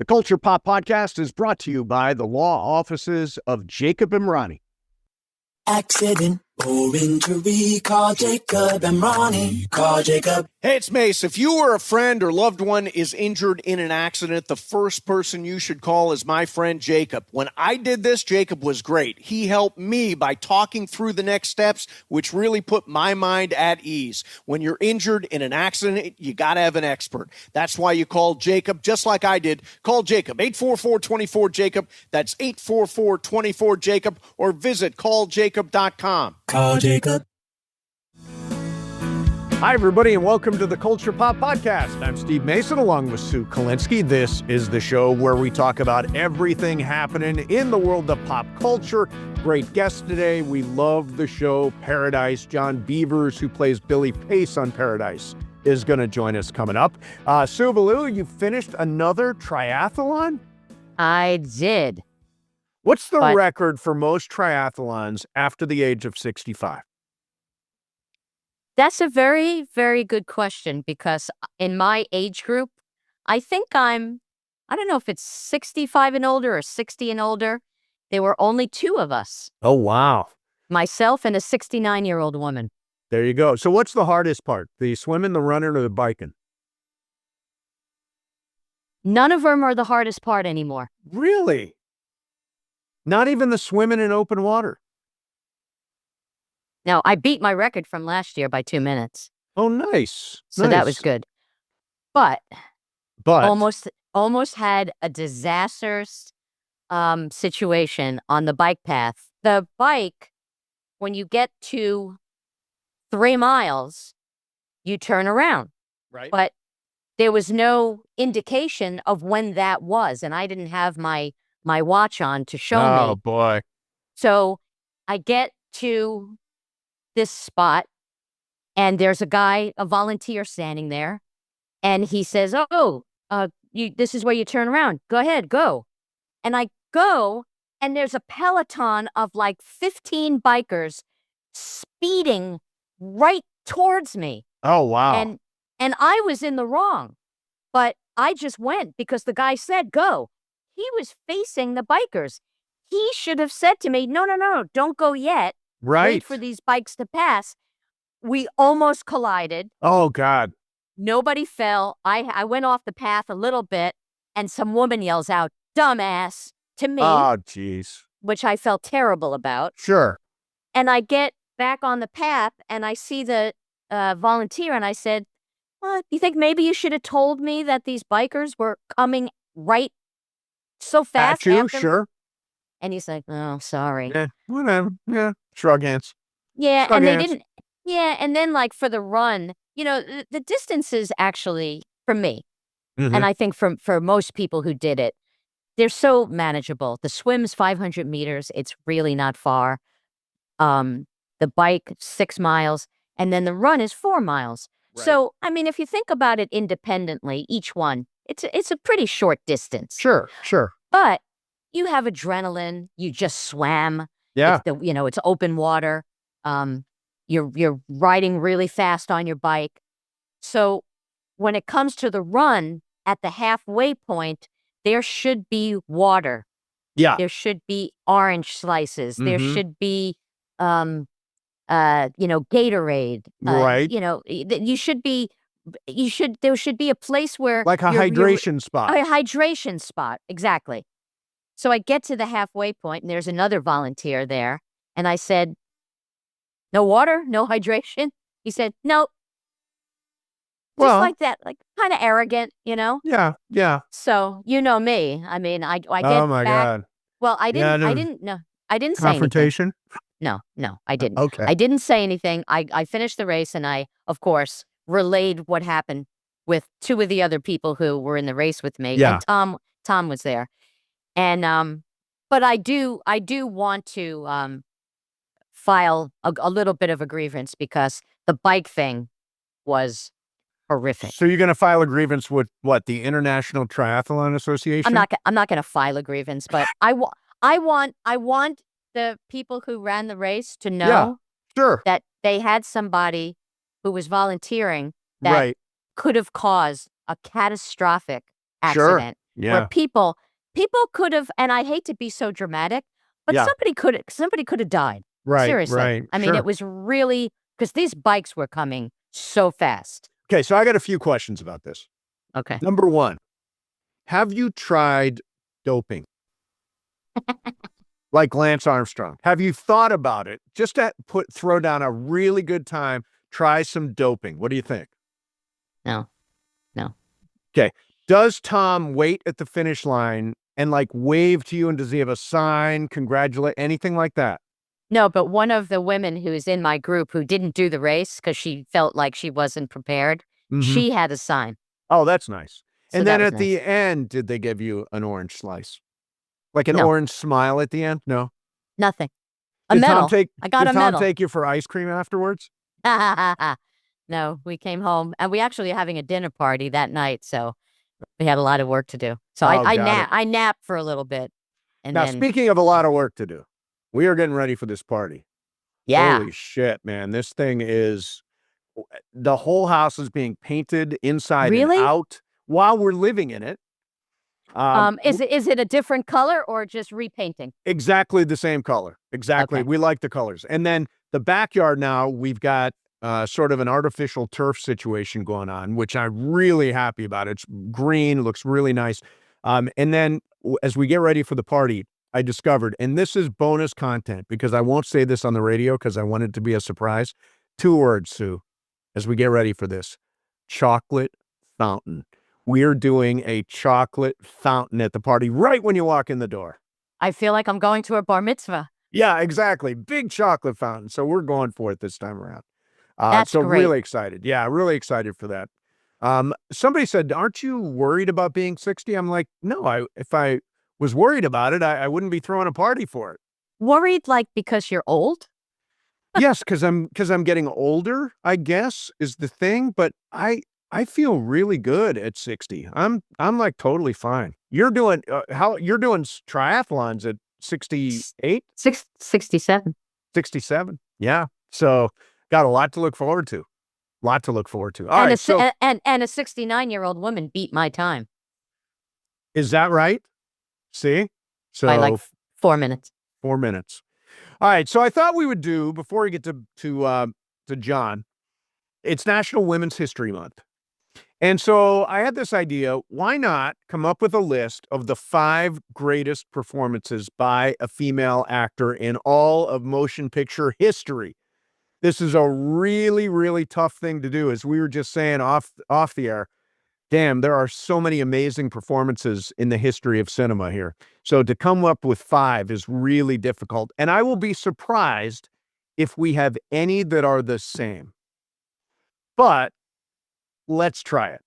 The Culture Pop Podcast is brought to you by the law offices of Jacob Emrani. Accident or injury, call Jacob Emrani. Call Jacob. Hey, it's Mase. If you or a friend or loved one is injured in an accident, the first person you should call is my friend Jacob. When I did this, Jacob was great. He helped me by talking through the next steps, which really put my mind at ease. When you're injured in an accident, you got to have an expert. That's why you call Jacob, just like I did. Call Jacob, 844-24-JACOB. That's 844-24-JACOB, or visit calljacob.com. Call Jacob. Hi, everybody, and welcome to the Culture Pop Podcast. I'm Steve Mason, along with Sue 𝐬𝐒 𝐇𝐈𝐒. This is the show where we talk about everything happening in the world of pop culture. Great guest today. We love the show Paradise. Jon Beavers, who plays Billy Pace on Paradise, is going to join us coming up. Sue 𝐬𝐒, you finished another triathlon? I did. What's the record for most triathlons after the age of 65? That's a very, very good question, because in my age group, I think I don't know if it's 65 and older or 60 and older. There were only two of us. Oh, wow. Myself and a 69-year-old woman. There you go. So what's the hardest part? The swimming, the running, or the biking? None of them are the hardest part anymore. Really? Not even the swimming in open water? No, I beat my record from last year by 2 minutes. Oh, nice. So that was good. But almost had a disastrous situation on the bike path. The bike, when you get to 3 miles, you turn around. Right. But there was no indication of when that was, and I didn't have my watch on to show me. Oh, boy. So I get to this spot, and there's a volunteer standing there, and he says, this is where you turn around. Go ahead, go. And I go, and there's a peloton of like 15 bikers speeding right towards me. Oh, wow. And I was in the wrong, but I just went because the guy said, go. He was facing the bikers. He should have said to me, no, don't go yet. Right. Wait for these bikes to pass. We almost collided. Oh, God. Nobody fell. I went off the path a little bit, and some woman yells out, dumbass, to me. Oh, jeez. Which I felt terrible about. Sure. And I get back on the path, and I see the volunteer, and I said, well, you think maybe you should have told me that these bikers were coming right so fast? At you, sure. And he's like, oh, sorry. Yeah, whatever. Yeah, shrug hands. Yeah, Shrug and hands. they didn't. Yeah, and then like for the run, the distances actually, for me, and I think for most people who did it, they're so manageable. The swim's 500 meters. It's really not far. The bike, 6 miles, and then the run is 4 miles. Right. So, I mean, if you think about it independently, each one, it's a pretty short distance. Sure. But you have adrenaline. You just swam. Yeah. It's open water. You're riding really fast on your bike. So when it comes to the run, at the halfway point, there should be water. Yeah. There should be orange slices. There should be, Gatorade. Right. There should be a place where like a hydration spot. A hydration spot. Exactly. So I get to the halfway point, and there's another volunteer there. And I said, no water, no hydration? He said, no. Just like that, like kind of arrogant, Yeah. So, you know me. I mean, I get oh, my back. God. Well, I didn't say anything. Confrontation? No, I didn't. Okay. I didn't say anything. I finished the race, and I, of course, relayed what happened with 2 of the other people who were in the race with me. Yeah. And Tom was there. And but I do want to file a little bit of a grievance, because the bike thing was horrific. So you're going to file a grievance with what, the International Triathlon Association? I'm not going to file a grievance, but I want the people who ran the race to know that they had somebody who was volunteering that could have caused a catastrophic accident. where Yeah. people could have, and I hate to be so dramatic, but Yeah. somebody could have died. Right. Seriously. Right. I mean, Sure. it was really because these bikes were coming so fast. Okay. So I got a few questions about this. Okay. Number one, have you tried doping? Like Lance Armstrong. Have you thought about it? Just to throw down a really good time, try some doping. What do you think? No. Okay. Does Tom wait at the finish line and like wave to you, and does he have a sign, congratulate, anything like that? No, but one of the women who's in my group who didn't do the race because she felt like she wasn't prepared, she had a sign. Oh, that's nice. So And that then was at nice. the end, did they give you an orange slice? Like an No. orange smile at the end? No. Nothing. A Did medal. Tom I got a Tom medal. take you for ice cream afterwards? No, we came home and we actually were having a dinner party that night, so we had a lot of work to do. So Oh, I got it. I napped for a little bit, and Now, then speaking of a lot of work to do, we are getting ready for this party. yeah, Holy shit, man. This thing is, the whole house is being painted inside Really? and out while we're living in it. is it a different color or just repainting? Exactly the same color. Exactly. Okay. We like the colors. And then the backyard now, we've got sort of an artificial turf situation going on, which I'm really happy about. It's green, looks really nice. And then as we get ready for the party, I discovered, and this is bonus content because I won't say this on the radio because I want it to be a surprise. 2 words, Sue, as we get ready for this: chocolate fountain. We're doing a chocolate fountain at the party right when you walk in the door. I feel like I'm going to a bar mitzvah. Yeah, exactly. Big chocolate fountain. So we're going for it this time around. That's so great. really excited. Yeah, really excited for that. Somebody said, "Aren't you worried about being 60?" I'm like, no, if I was worried about it, I wouldn't be throwing a party for it. Worried like because you're old? Yes, because I'm getting older, I guess, is the thing. But I feel really good at 60. I'm like totally fine. You're doing you're doing triathlons at 68, 67. 67. Yeah. So got a lot to look forward to. Lot to look forward to. All And right. a So and a 69-year-old woman beat my time is that right? See? So by like 4 minutes. 4 minutes. All right. So I thought we would do, before we get to John, it's National Women's History Month. And so I had this idea, why not come up with a list of the 5 greatest performances by a female actor in all of motion picture history? This is a really, really tough thing to do. As we were just saying off the air, damn, there are so many amazing performances in the history of cinema here. So to come up with 5 is really difficult. And I will be surprised if we have any that are the same. But let's try it.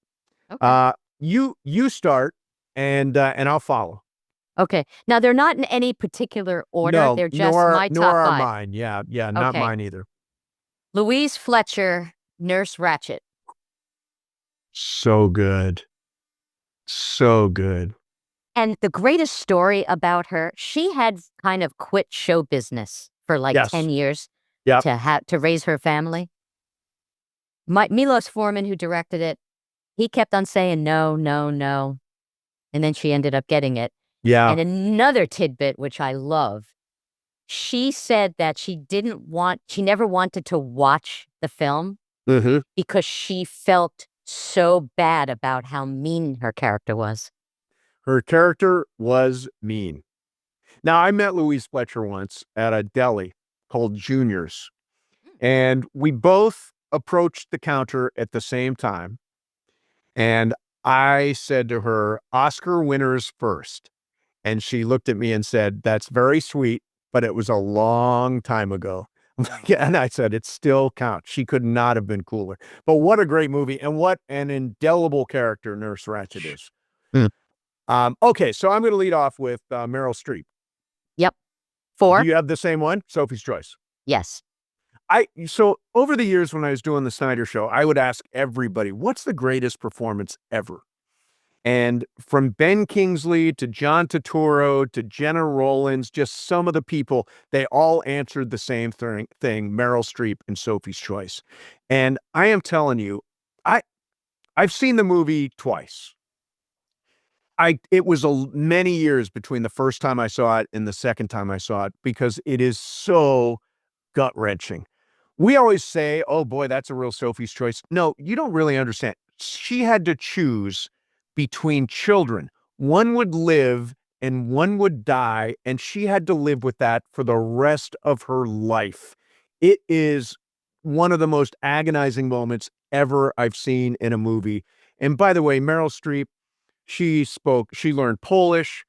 Okay. You start and I'll follow. Okay. Now they're not in any particular order. No, They're just my nor top are 5. mine. Yeah, not Okay. mine either. Louise Fletcher, Nurse Ratched. So good. So good. And the greatest story about her, she had kind of quit show business for like Yes. 10 years Yep. to raise her family. Milos Forman, who directed it, he kept on saying no, no, no. And then she ended up getting it. Yeah. And another tidbit, which I love, she said that she never wanted to watch the film Mm-hmm. because she felt so bad about how mean her character was. Her character was mean. Now, I met Louise Fletcher once at a deli called Junior's, and we both approached the counter at the same time. And I said to her, "Oscar winners first." And she looked at me and said, "That's very sweet, but it was a long time ago." And I said, "It still counts." She could not have been cooler. But what a great movie, and what an indelible character Nurse Ratched is. Okay, so I'm going to lead off with Meryl Streep. Yep. 4? Do you have the same one? Sophie's Choice. Yes. So over the years when I was doing the Snyder Show, I would ask everybody, what's the greatest performance ever? And from Ben Kingsley to John Turturro to Jenna Rollins, just some of the people, they all answered the same thing, Meryl Streep and Sophie's Choice. And I am telling you, I've seen the movie twice. It was many years between the first time I saw it and the second time I saw it because it is so gut-wrenching. We always say, oh boy, that's a real Sophie's choice. No, you don't really understand. She had to choose between children. One would live and one would die, and she had to live with that for the rest of her life. It is one of the most agonizing moments ever I've seen in a movie. And by the way, Meryl Streep, she learned Polish.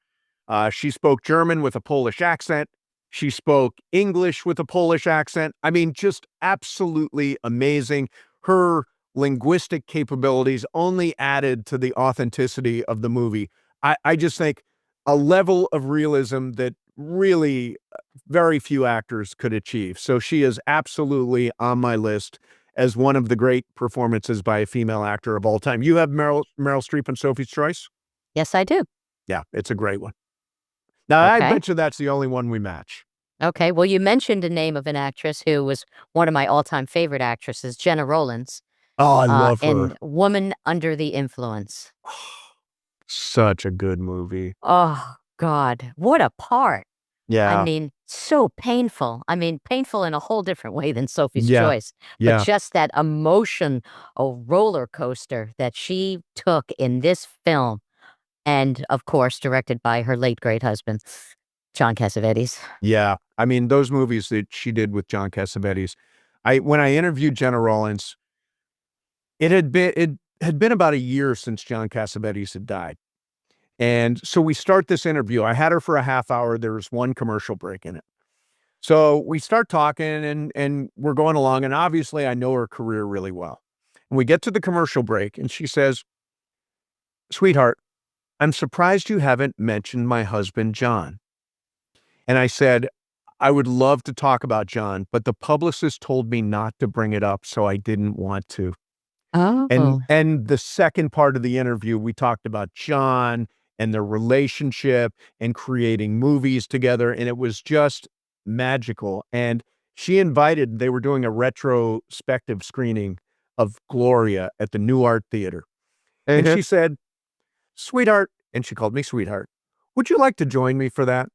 She spoke German with a Polish accent. She spoke English with a Polish accent. I mean, just absolutely amazing. Her linguistic capabilities only added to the authenticity of the movie. I just think a level of realism that really very few actors could achieve. So she is absolutely on my list as one of the great performances by a female actor of all time. You have Meryl Streep and Sophie's Choice? Yes, I do. Yeah, it's a great one. Now, I Okay. bet you that's the only one we match. Okay. Well, you mentioned the name of an actress who was one of my all-time favorite actresses, Jenna Rollins, Oh, I love her. in Woman Under the Influence. Such a good movie. Oh, God. What a part. I Yeah, mean, so painful. I mean, painful in a whole different way than Sophie's yeah, Choice. But yeah, just that emotion, a roller coaster that she took in this film. And of course, directed by her late great husband, Jon Cassavetes. yeah. I mean, those movies that she did with Jon Cassavetes. When I interviewed Jenna Rollins, it had been about a year since Jon Cassavetes had died. And so we start this interview. I had her for a half hour. There was one commercial break in it. So we start talking and we're going along. And obviously I know her career really well. And we get to the commercial break and she says, "Sweetheart, I'm surprised you haven't mentioned my husband, John." And I said, "I would love to talk about John, but the publicist told me not to bring it up, so I didn't want to." And Oh. and the second part of the interview, we talked about John and their relationship and creating movies together, and it was just magical. And they were doing a retrospective screening of Gloria at the New Art Theater. And Mhm. she said, "Sweetheart," and she called me sweetheart, "would you like to join me for that?"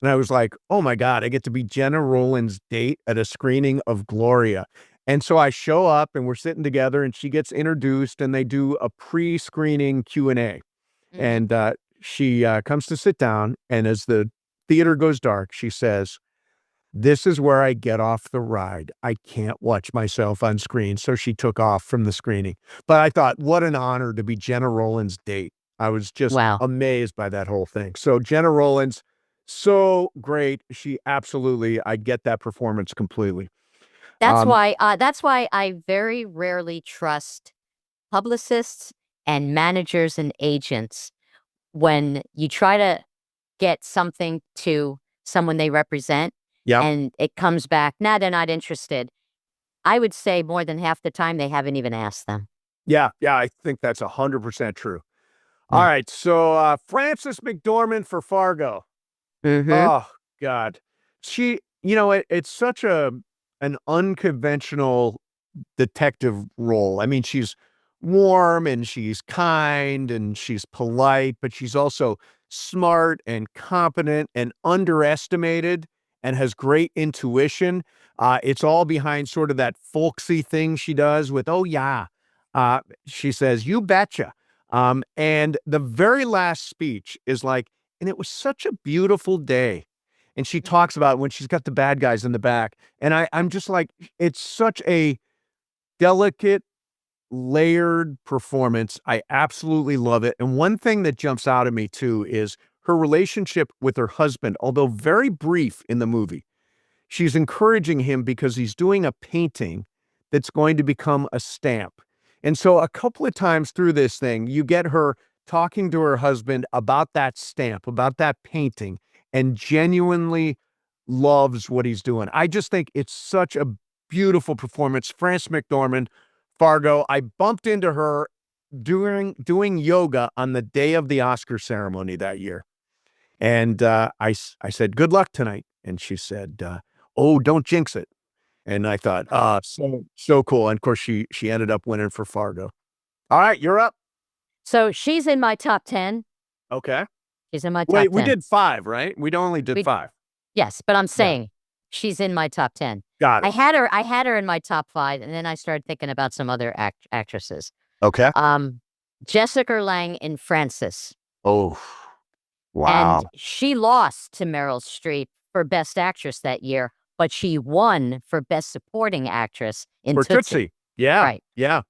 And I was like, "Oh my God, I get to be Jenna Rollins' date at a screening of Gloria." And so I show up and we're sitting together and she gets introduced and they do a pre-screening Q&A. Mhm. And she comes to sit down. And as the theater goes dark, she says, "This is where I get off the ride. I can't watch myself on screen." So she took off from the screening. But I thought, what an honor to be Jenna Rollins' date. I was just Wow. amazed by that whole thing. So Jenna Rollins, so great. I get that performance completely. Um, That's why I very rarely trust publicists and managers and agents when you try to get something to someone they represent yeah, and it comes back, "Nah, they're not interested." I would say more than half the time they haven't even asked them. yeah, yeah. I think that's 100% true. All Yeah. right. So Frances McDormand for Fargo. Mhm. Oh God, it's such an unconventional detective role. I mean, she's warm and she's kind and she's polite, but she's also smart and competent and underestimated and has great intuition. It's all behind sort of that folksy thing she does with, "Oh yeah." She says, "You betcha." And the very last speech is like, "And it was such a beautiful day." And she talks about when she's got the bad guys in the back. And I'm just like, it's such a delicate, layered performance. I absolutely love it. And one thing that jumps out at me too is her relationship with her husband, although very brief in the movie. She's encouraging him because he's doing a painting that's going to become a stamp. And so a couple of times through this thing, you get her talking to her husband about that stamp, about that painting, and genuinely loves what he's doing. I just think it's such a beautiful performance. Frances McDormand, Fargo. I bumped into her doing yoga on the day of the Oscar ceremony that year. And I said, "Good luck tonight." And she said, "Oh, don't jinx it." And I thought, so cool. And of course, she ended up winning for Fargo. All right, you're up. So she's in my top 10. Okay. She's in my top Wait, we 10. did 5, right? We only did We- 5. Yes, but I'm saying she's in my top 10. Got I it. had her in my top 5, and then I started thinking about some other actresses. Okay. Jessica Lange in Frances. Oh, wow. And she lost to Meryl Streep for Best Actress that year, but she won for Best Supporting Actress in For Tootsie. Tootsie. Yeah. Right. Yeah.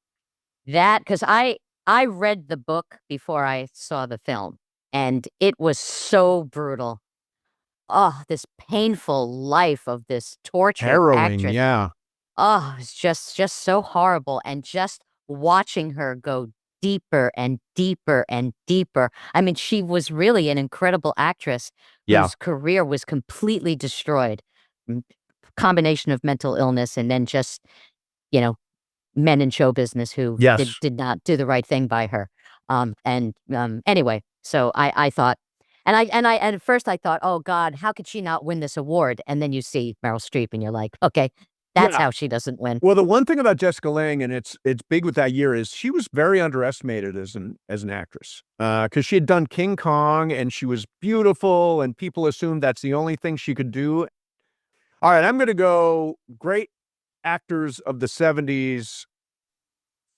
That, because I read the book before I saw the film, and it was so brutal. Oh, this painful life of this tortured Harrowing. actress. Yeah. Oh, it's just so horrible. And just watching her go deeper and deeper and deeper. I mean, she was really an incredible actress whose career was completely destroyed. Combination of mental illness and then just, you know, men in show business who did not do the right thing by her. Anyway, so I thought, and at first I thought, oh God, how could she not win this award? And then you see Meryl Streep and you're like, okay, that's how she doesn't win. Well, the one thing about Jessica Lange, and it's big with that year, is she was very underestimated as an actress. Because she had done King Kong and she was beautiful and people assumed that's the only thing she could do. All right, I'm gonna go great actors of the 70s,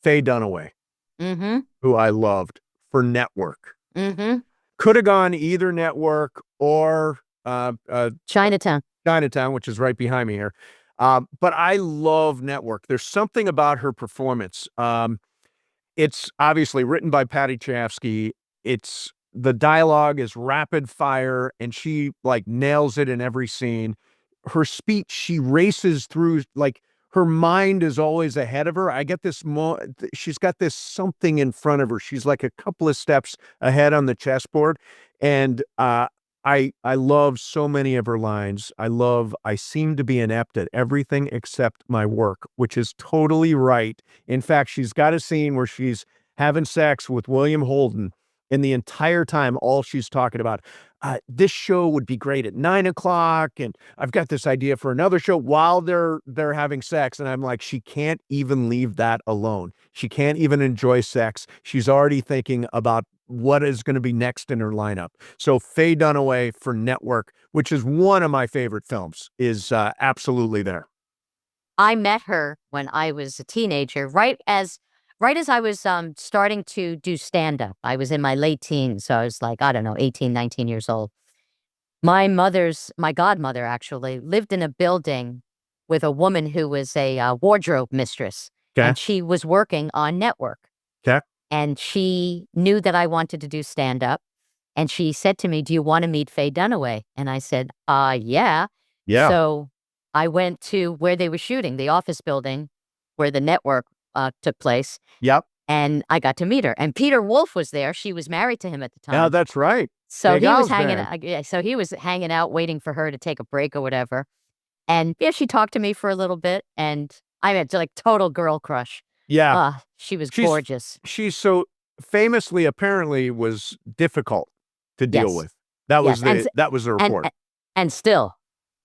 Faye Dunaway, who I loved for Network. Could have gone either Network or Chinatown, which is right behind me here. But I love Network. There's something about her performance. It's obviously written by Patty Chayefsky. The dialogue is rapid fire and she like nails it in every scene. Her speech, she races through, like her mind is always ahead of her. I get this she's got this something in front of her. She's like a couple of steps ahead on the chessboard. And I love so many of her lines. I seem to be inept at everything except my work, which is totally right. In fact, she's got a scene where she's having sex with William Holden, and the entire time, all she's talking about, this show would be great at 9 o'clock, and I've got this idea for another show while they're having sex. And I'm like, she can't even leave that alone. She can't even enjoy sex. She's already thinking about what is going to be next in her lineup. So Faye Dunaway for Network, which is one of my favorite films, is absolutely there. I met her when I was a teenager, right as I was starting to do stand-up. I was in my late teens, so I was like, I don't know, 18, 19 years old. My godmother actually lived in a building with a woman who was a wardrobe mistress, and she was working on Network. Okay. And she knew that I wanted to do stand-up, and she said to me, do you want to meet Faye Dunaway? And I said, yeah. Yeah. So I went to where they were shooting, the office building where the Network took place. Yep. And I got to meet her. And Peter Wolf was there. She was married to him at the time. Yeah, that's right. So Big he was Al's hanging man. so he was hanging out waiting for her to take a break or whatever. And yeah, she talked to me for a little bit, and I had like total girl crush. Yeah. She was gorgeous. She's so famously, apparently, was difficult to deal with. That was the report. And still.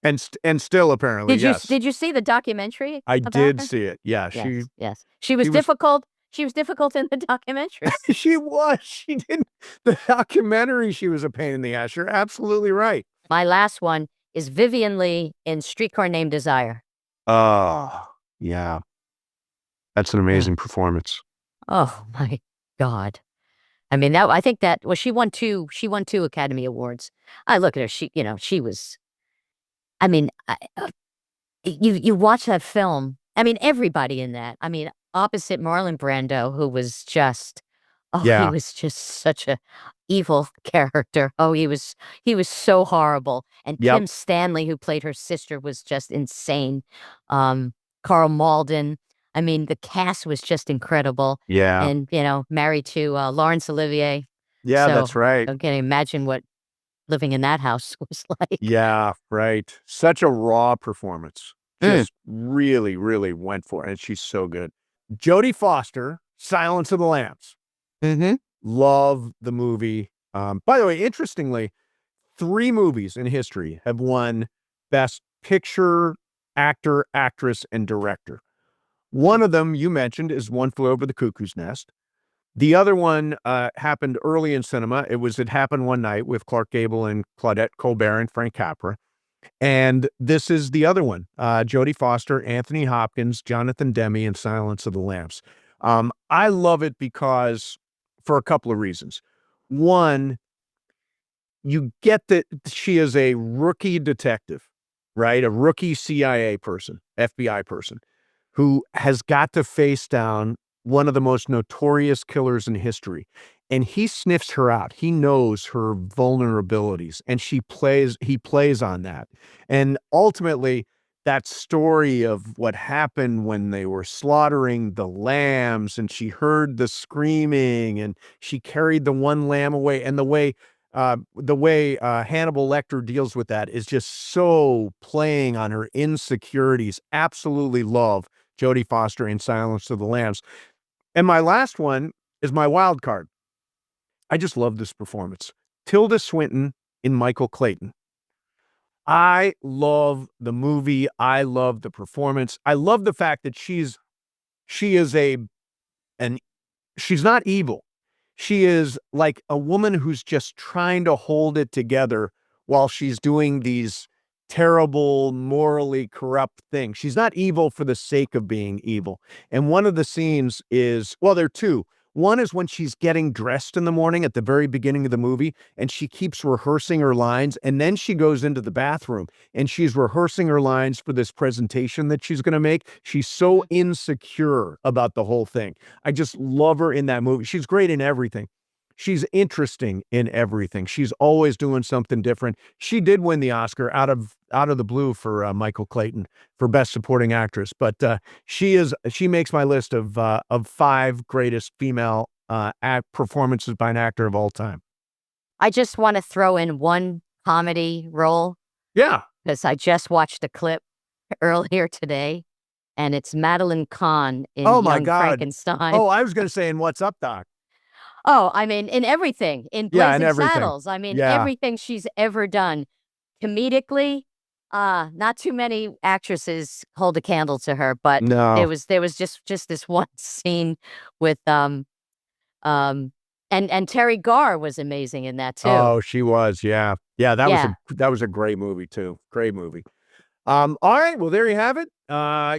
And still, apparently, Did you see the documentary? I did her? see it. Yeah. Yes. She was difficult. She was difficult in the documentary. She was. She didn't. The documentary, she was a pain in the ass. You're absolutely right. My last one is Vivien Leigh in Streetcar Named Desire. Oh, yeah. That's an amazing performance. Oh my God. I mean, she won two Academy Awards. I look at her, she was, I mean, you watch that film. I mean, everybody in that, I mean, opposite Marlon Brando, who was just, he was just such a evil character. Oh, he was so horrible. And Kim Stanley, who played her sister, was just insane. Carl Malden. I mean, the cast was just incredible. Yeah. And, married to Laurence Olivier. Yeah, So, that's right. I can't imagine what living in that house was like. Yeah, right. Such a raw performance. Just really, really went for it. And she's so good. Jodie Foster, Silence of the Lambs. Love the movie. By the way, interestingly, 3 movies in history have won Best Picture, Actor, Actress, and Director. One of them you mentioned is One Flew Over the Cuckoo's Nest. The other one happened early in cinema. It happened one night with Clark Gable and Claudette Colbert and Frank Capra. And this is the other one, Jodie Foster, Anthony Hopkins, Jonathan Demme, and Silence of the Lambs. I love it because for a couple of reasons. One, you get that she is a rookie detective, right? A rookie CIA person, FBI person, who has got to face down one of the most notorious killers in history. And he sniffs her out. He knows her vulnerabilities, and he plays on that. And ultimately, that story of what happened when they were slaughtering the lambs, and she heard the screaming, and she carried the one lamb away, and the way Hannibal Lecter deals with that is just so playing on her insecurities. Absolutely love Jodie Foster in Silence of the Lambs. And my last one is my wild card. I just love this performance. Tilda Swinton in Michael Clayton. I love the movie. I love the performance. I love the fact that she's not evil. She is like a woman who's just trying to hold it together while she's doing these terrible, morally corrupt things. She's not evil for the sake of being evil. And one of the scenes is, well, there are two. One is when she's getting dressed in the morning at the very beginning of the movie, and she keeps rehearsing her lines. And then she goes into the bathroom and she's rehearsing her lines for this presentation that she's going to make. She's so insecure about the whole thing. I just love her in that movie. She's great in everything. She's interesting in everything. She's always doing something different. She did win the Oscar out of the blue for Michael Clayton for Best Supporting Actress, but she makes my list of 5 greatest female performances by an actor of all time. I just want to throw in one comedy role. Yeah, because I just watched a clip earlier today, and it's Madeline Kahn in Oh my Young God. Frankenstein. Oh, I was going to say in What's Up, Doc. Oh, I mean, in everything, in Yeah, in Blazing everything. Saddles. I mean, Yeah. everything she's ever done. Comedically, not too many actresses hold a candle to her, but No. there was just this one scene with and Terry Garr was amazing in that too. Oh, she was. Yeah. Yeah, Yeah. that was a great movie too. Great movie. All right, well, there you have it.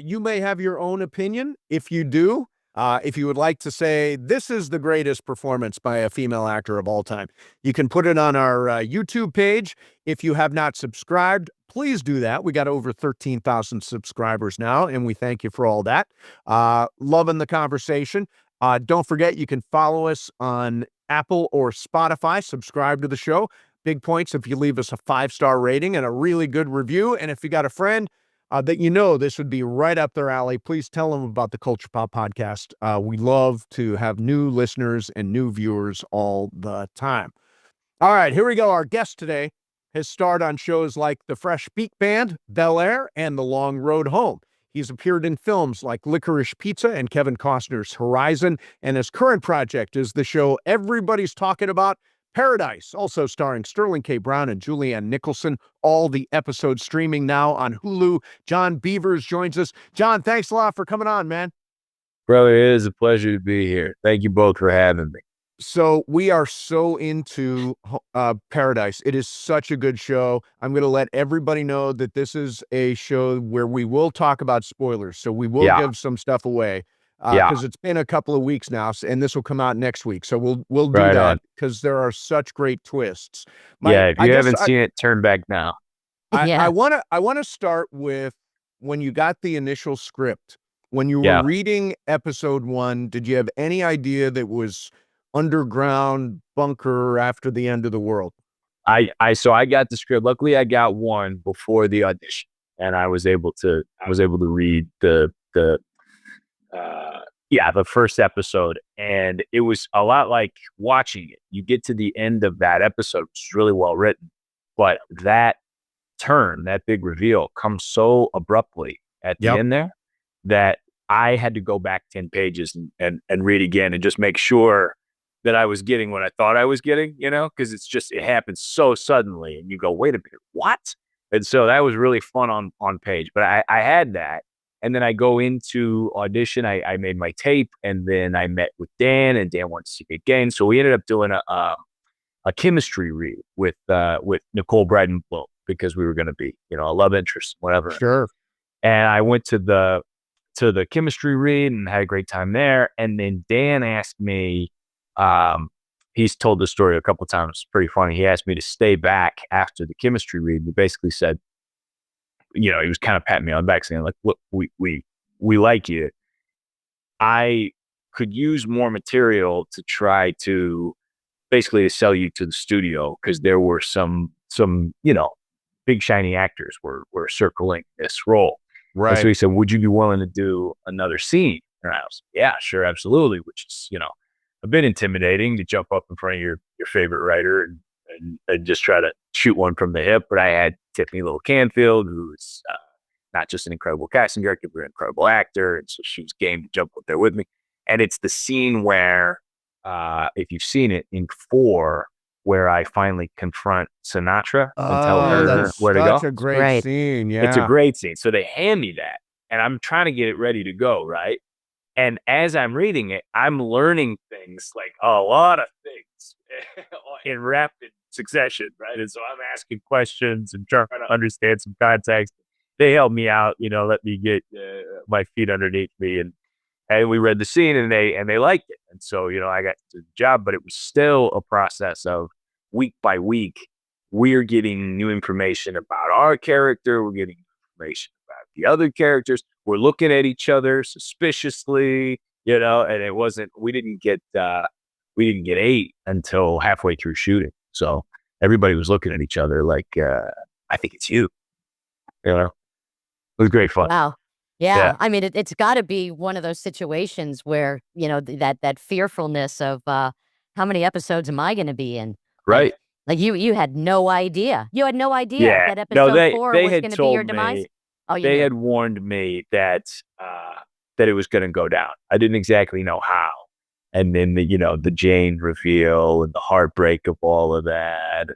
You may have your own opinion. If you do, if you would like to say this is the greatest performance by a female actor of all time, you can put it on our YouTube page. If you have not subscribed, please do that. We got over 13,000 subscribers now, and we thank you for all that. Loving the conversation. Don't forget, you can follow us on Apple or Spotify. Subscribe to the show. Big points if you leave us a 5-star rating and a really good review. And if you got a friend that you know this would be right up their alley, please tell them about the Culture Pop Podcast. We love to have new listeners and new viewers all the time. All right, here we go. Our guest today has starred on shows like The Fresh Beat Band, Bel Air, and The Long Road Home. He's appeared in films like Licorice Pizza and Kevin Costner's Horizon, and his current project is the show everybody's talking about, Paradise, also starring Sterling K. Brown and Julianne Nicholson. All the episodes streaming now on Hulu. Jon Beavers joins us. Jon, thanks a lot for coming on, man. Brother, it is a pleasure to be here. Thank you both for having me. So we are so into Paradise. It is such a good show. I'm going to let everybody know that this is a show where we will talk about spoilers. So we will give some stuff away. Because it's been a couple of weeks now, and this will come out next week. So we'll do that because there are such great twists. If you haven't seen it, turn back now. I want to start with when you got the initial script. When you were reading episode 1, did you have any idea that was underground bunker after the end of the world? So I got the script. Luckily, I got one before the audition, and I was able to read the first episode, and it was a lot like watching it. You get to the end of that episode, which is really well written, but that turn, that big reveal, comes so abruptly at the end there that I had to go back 10 pages and read again and just make sure that I was getting what I thought I was getting, because it happens so suddenly, and you go, wait a minute, what? And so that was really fun on page, but I had that. And then I go into audition. I made my tape, and then I met with Dan, and Dan wanted to see me again. So we ended up doing a chemistry read with Nicole Bryden-Bloom, because we were going to be, you know, a love interest, whatever. Sure. And I went to the chemistry read and had a great time there. And then Dan asked me, he's told this story a couple of times. It's pretty funny. He asked me to stay back after the chemistry read. He basically said, you know, he was kind of patting me on the back saying, like, look, we like you. I could use more material to try to basically to sell you to the studio, because there were some, you know, big shiny actors were circling this role. Right. And so he said, would you be willing to do another scene? And I was, yeah, sure, absolutely. Which is, you know, a bit intimidating to jump up in front of your favorite writer and just try to shoot one from the hip. But I had Tiffany Little Canfield, who's not just an incredible casting director, but an incredible actor. And so she was game to jump up there with me. And it's the scene where, if you've seen it, in 4, where I finally confront Sinatra and tell her where to go. That's a great scene. Yeah. It's a great scene. So they hand me that, and I'm trying to get it ready to go, right? And as I'm reading it, I'm learning things, like a lot of things in rapid succession, right? And so I'm asking questions and trying to understand some context. They helped me out, you know, let me get my feet underneath me, and we read the scene, and they liked it. And so, you know, I got the job, but it was still a process of week by week. We're getting new information about our character. We're getting information about the other characters. We're looking at each other suspiciously, you know, and it wasn't, we didn't get 8 until halfway through shooting. So everybody was looking at each other like, I think it's you, you know, it was great fun. Wow. Yeah. I mean, it's got to be one of those situations where, you know, that fearfulness of how many episodes am I going to be in? Right. Like you had no idea. You had no idea that episode 4 was going to be your demise. Oh, they had warned me that it was going to go down. I didn't exactly know how. And then the Jane reveal and the heartbreak of all of that.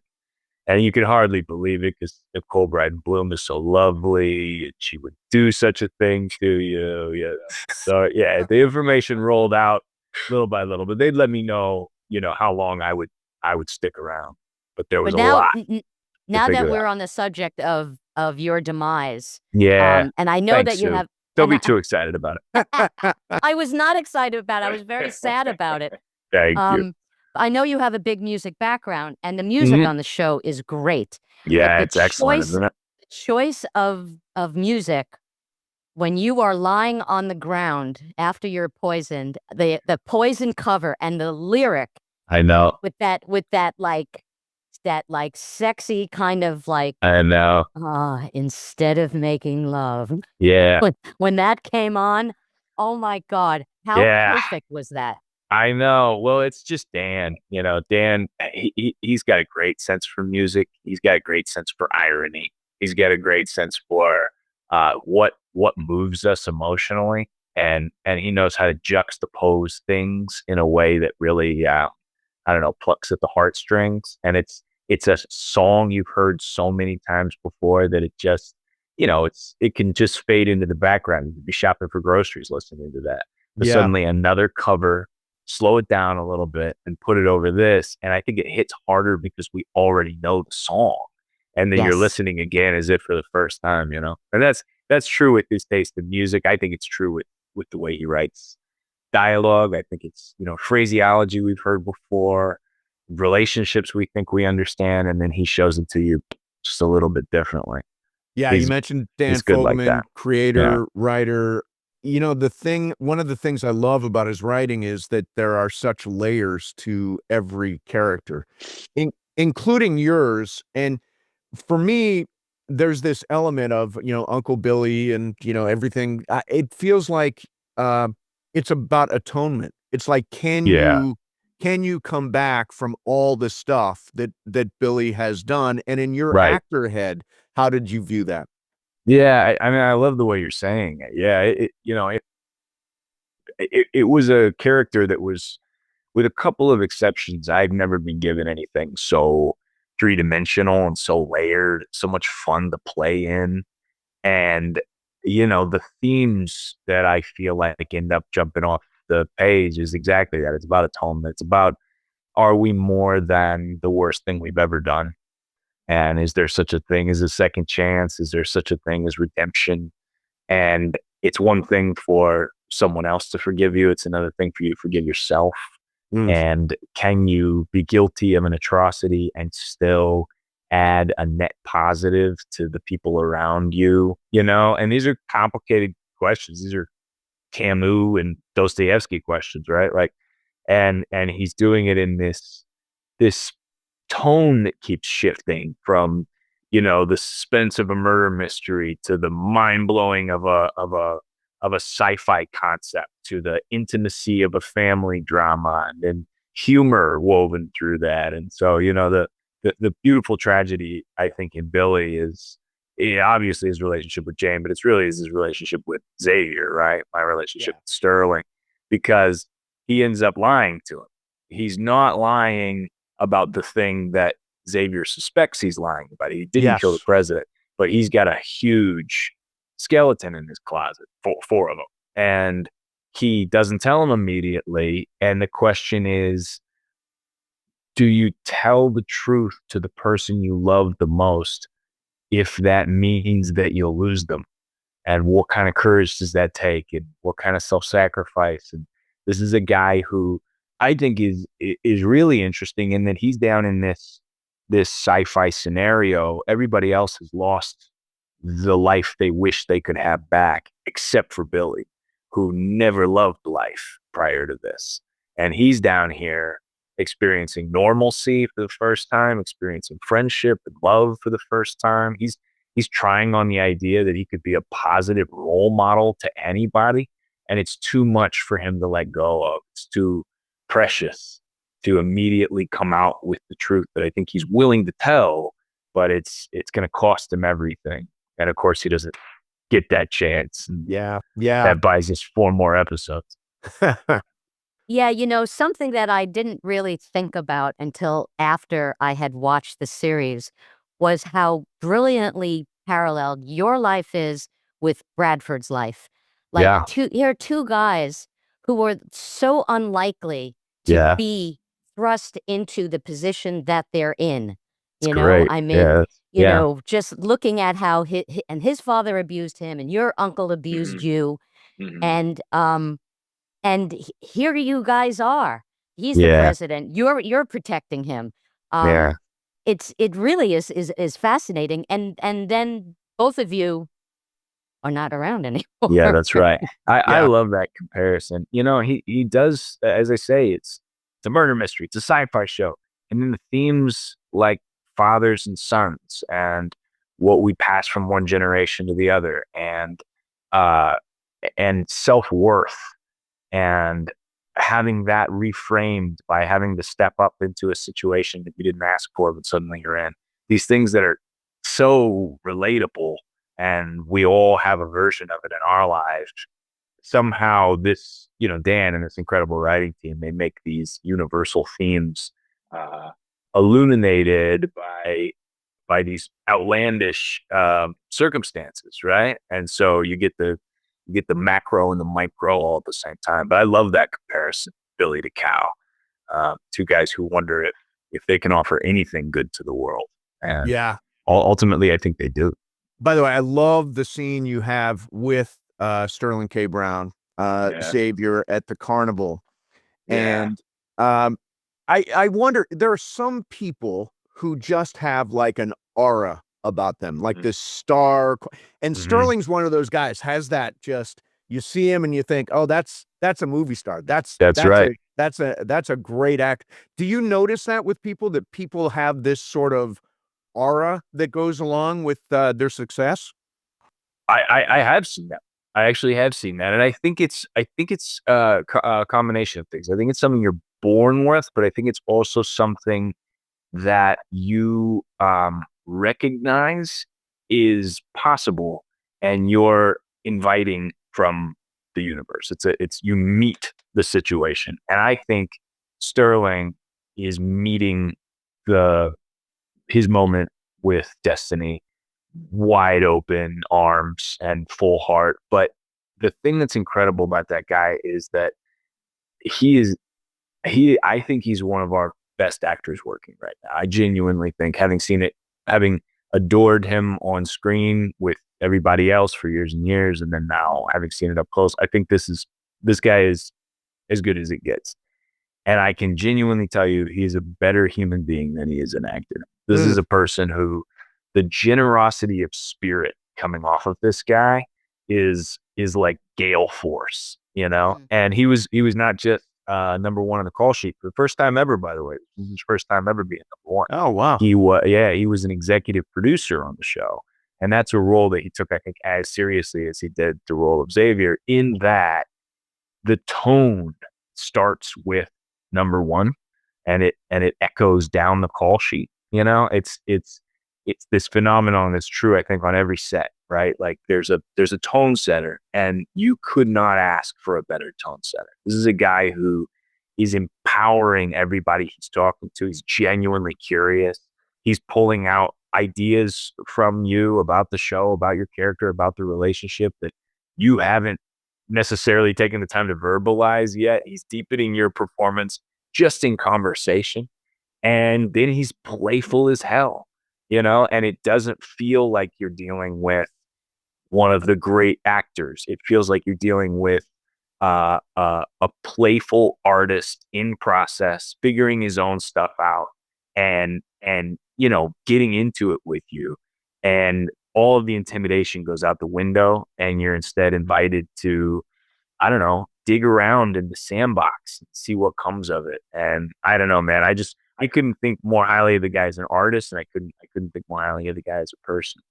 And you can hardly believe it, because Nicole Bryden-Bloom is so lovely, and she would do such a thing to you. Yeah. So yeah, the information rolled out little by little, but they'd let me know, you know, how long I would stick around. But there was a lot. Now that we're on the subject of your demise, yeah, and I know thanks, that you Sue. have. Don't be too excited about it. I was not excited about it. I was very sad about it. Thank you. I know you have a big music background, and the music on the show is great. Yeah, it's excellent, isn't it? The choice of music when you are lying on the ground after you're poisoned, the Poison cover and the lyric. I know. With that like sexy kind of like. I know. Instead of making love. Yeah. When that came on, oh my God, how perfect was that? I know. Well, it's just Dan. You know, Dan, he's got a great sense for music. He's got a great sense for irony. He's got a great sense for what moves us emotionally, and he knows how to juxtapose things in a way that really, I don't know, plucks at the heartstrings. And it's a song you've heard so many times before that it just, you know, it can just fade into the background. You'd be shopping for groceries listening to that. But suddenly another cover, slow it down a little bit and put it over this. And I think it hits harder because we already know the song. And then you're listening again as if for the first time, you know? And that's true with his taste in music. I think it's true with the way he writes dialogue. I think it's, you know, phraseology we've heard before, relationships we think we understand, and then he shows it to you just a little bit differently. Yeah, you mentioned Dan Fogelman, like creator, writer. You know, one of the things I love about his writing is that there are such layers to every character, including yours. And for me, there's this element of, you know, Uncle Billy and, you know, everything. It feels like it's about atonement. It's like, can you come back from all the stuff that Billy has done? And in your actor head, how did you view that? Yeah, I mean, I love the way you're saying it. Yeah, it was a character that was, with a couple of exceptions, I've never been given anything so three-dimensional and so layered, so much fun to play in. And the themes that I feel like end up jumping off the page is exactly that. It's about atonement. It's about, are we more than the worst thing we've ever done? And is there such a thing as a second chance? Is there such a thing as redemption? And it's one thing for someone else to forgive you. It's another thing for you to forgive yourself. And can you be guilty of an atrocity and still add a net positive to the people around you? And these are complicated questions. These are Camus and Dostoevsky questions, right? Like, and he's doing it in this tone that keeps shifting from, the suspense of a murder mystery to the mind blowing of a sci-fi concept to the intimacy of a family drama and then humor woven through that. And so, the beautiful tragedy, I think, in Billy is, obviously his relationship with Jane, but it's really his relationship with Xavier, right? My relationship with Sterling, because he ends up lying to him. He's not lying about the thing that Xavier suspects he's lying about. He didn't kill the president, but he's got a huge skeleton in his closet, four of them. And he doesn't tell him immediately. And the question is, do you tell the truth to the person you love the most if that means that you'll lose them? And what kind of courage does that take? And what kind of self-sacrifice? And this is a guy who I think is really interesting in that he's down in this sci-fi scenario. Everybody else has lost the life they wish they could have back, except for Billy, who never loved life prior to this. And he's down here experiencing normalcy for the first time, experiencing friendship and love for the first time. He's trying on the idea that he could be a positive role model to anybody, and it's too much for him to let go of. It's too precious to immediately come out with the truth that I think he's willing to tell, but it's going to cost him everything. And of course, he doesn't get that chance. Yeah. That buys us 4 more episodes. Yeah, something that I didn't really think about until after I had watched the series was how brilliantly paralleled your life is with Bradford's life. Like, here are two guys who were so unlikely to be thrust into the position that they're in. Great. I mean, just looking at how his father abused him and your uncle abused you, and here you guys are. He's the president. You're protecting him. It really is fascinating. And then both of you are not around anymore. Yeah, that's right. I love that comparison. He does, as I say, it's a murder mystery. It's a sci-fi show. And then the themes like fathers and sons and what we pass from one generation to the other, and self-worth, and having that reframed by having to step up into a situation that you didn't ask for, but suddenly you're in. These things that are so relatable, and we all have a version of it in our lives. Somehow this, Dan and this incredible writing team, they make these universal themes illuminated by these outlandish circumstances, right? And so you get the macro and the micro all at the same time. But I love that comparison, Billy to Cow. 2 guys who wonder if they can offer anything good to the world. And ultimately, I think they do. By the way, I love the scene you have with Sterling K. Brown, Xavier at the carnival. And I wonder, there are some people who just have like an aura about them, like this star. And Sterling's one of those guys, has that, just, you see him and you think, oh, that's a movie star. That's right. That's a great act. Do you notice that with people, that people have this sort of aura that goes along with their success? I have seen that. I actually have seen that. And I think it's a combination of things. I think it's something you're born with, but I think it's also something that you recognize is possible and you're inviting from the universe. It's you meet the situation. And I think Sterling is meeting his moment with destiny wide open arms and full heart. But the thing that's incredible about that guy is that I think he's one of our best actors working right now. I genuinely think, having adored him on screen with everybody else for years and years, and then now having seen it up close, I think this guy is as good as it gets. And I can genuinely tell you, he's a better human being than he is an actor. This is a person who, the generosity of spirit coming off of this guy is like gale force, And he was not just number one on the call sheet for the first time ever, by the way. This was his first time ever being number one. Oh, wow. He was an executive producer on the show. And that's a role that he took, I think, as seriously as he did the role of Xavier, in that the tone starts with number one and it echoes down the call sheet. It's this phenomenon that's true, I think, on every set, right? Like there's a tone setter, and you could not ask for a better tone setter. This is a guy who is empowering everybody he's talking to. He's genuinely curious. He's pulling out ideas from you about the show, about your character, about the relationship that you haven't necessarily taken the time to verbalize yet. He's deepening your performance just in conversation. And then he's playful as hell, and it doesn't feel like you're dealing with one of the great actors. It feels like you're dealing with a playful artist in process, figuring his own stuff out and getting into it with you. And all of the intimidation goes out the window, and you're instead invited to, I don't know, dig around in the sandbox and see what comes of it. And I don't know, man, I couldn't think more highly of the guy as an artist, and I couldn't think more highly of the guy as a person.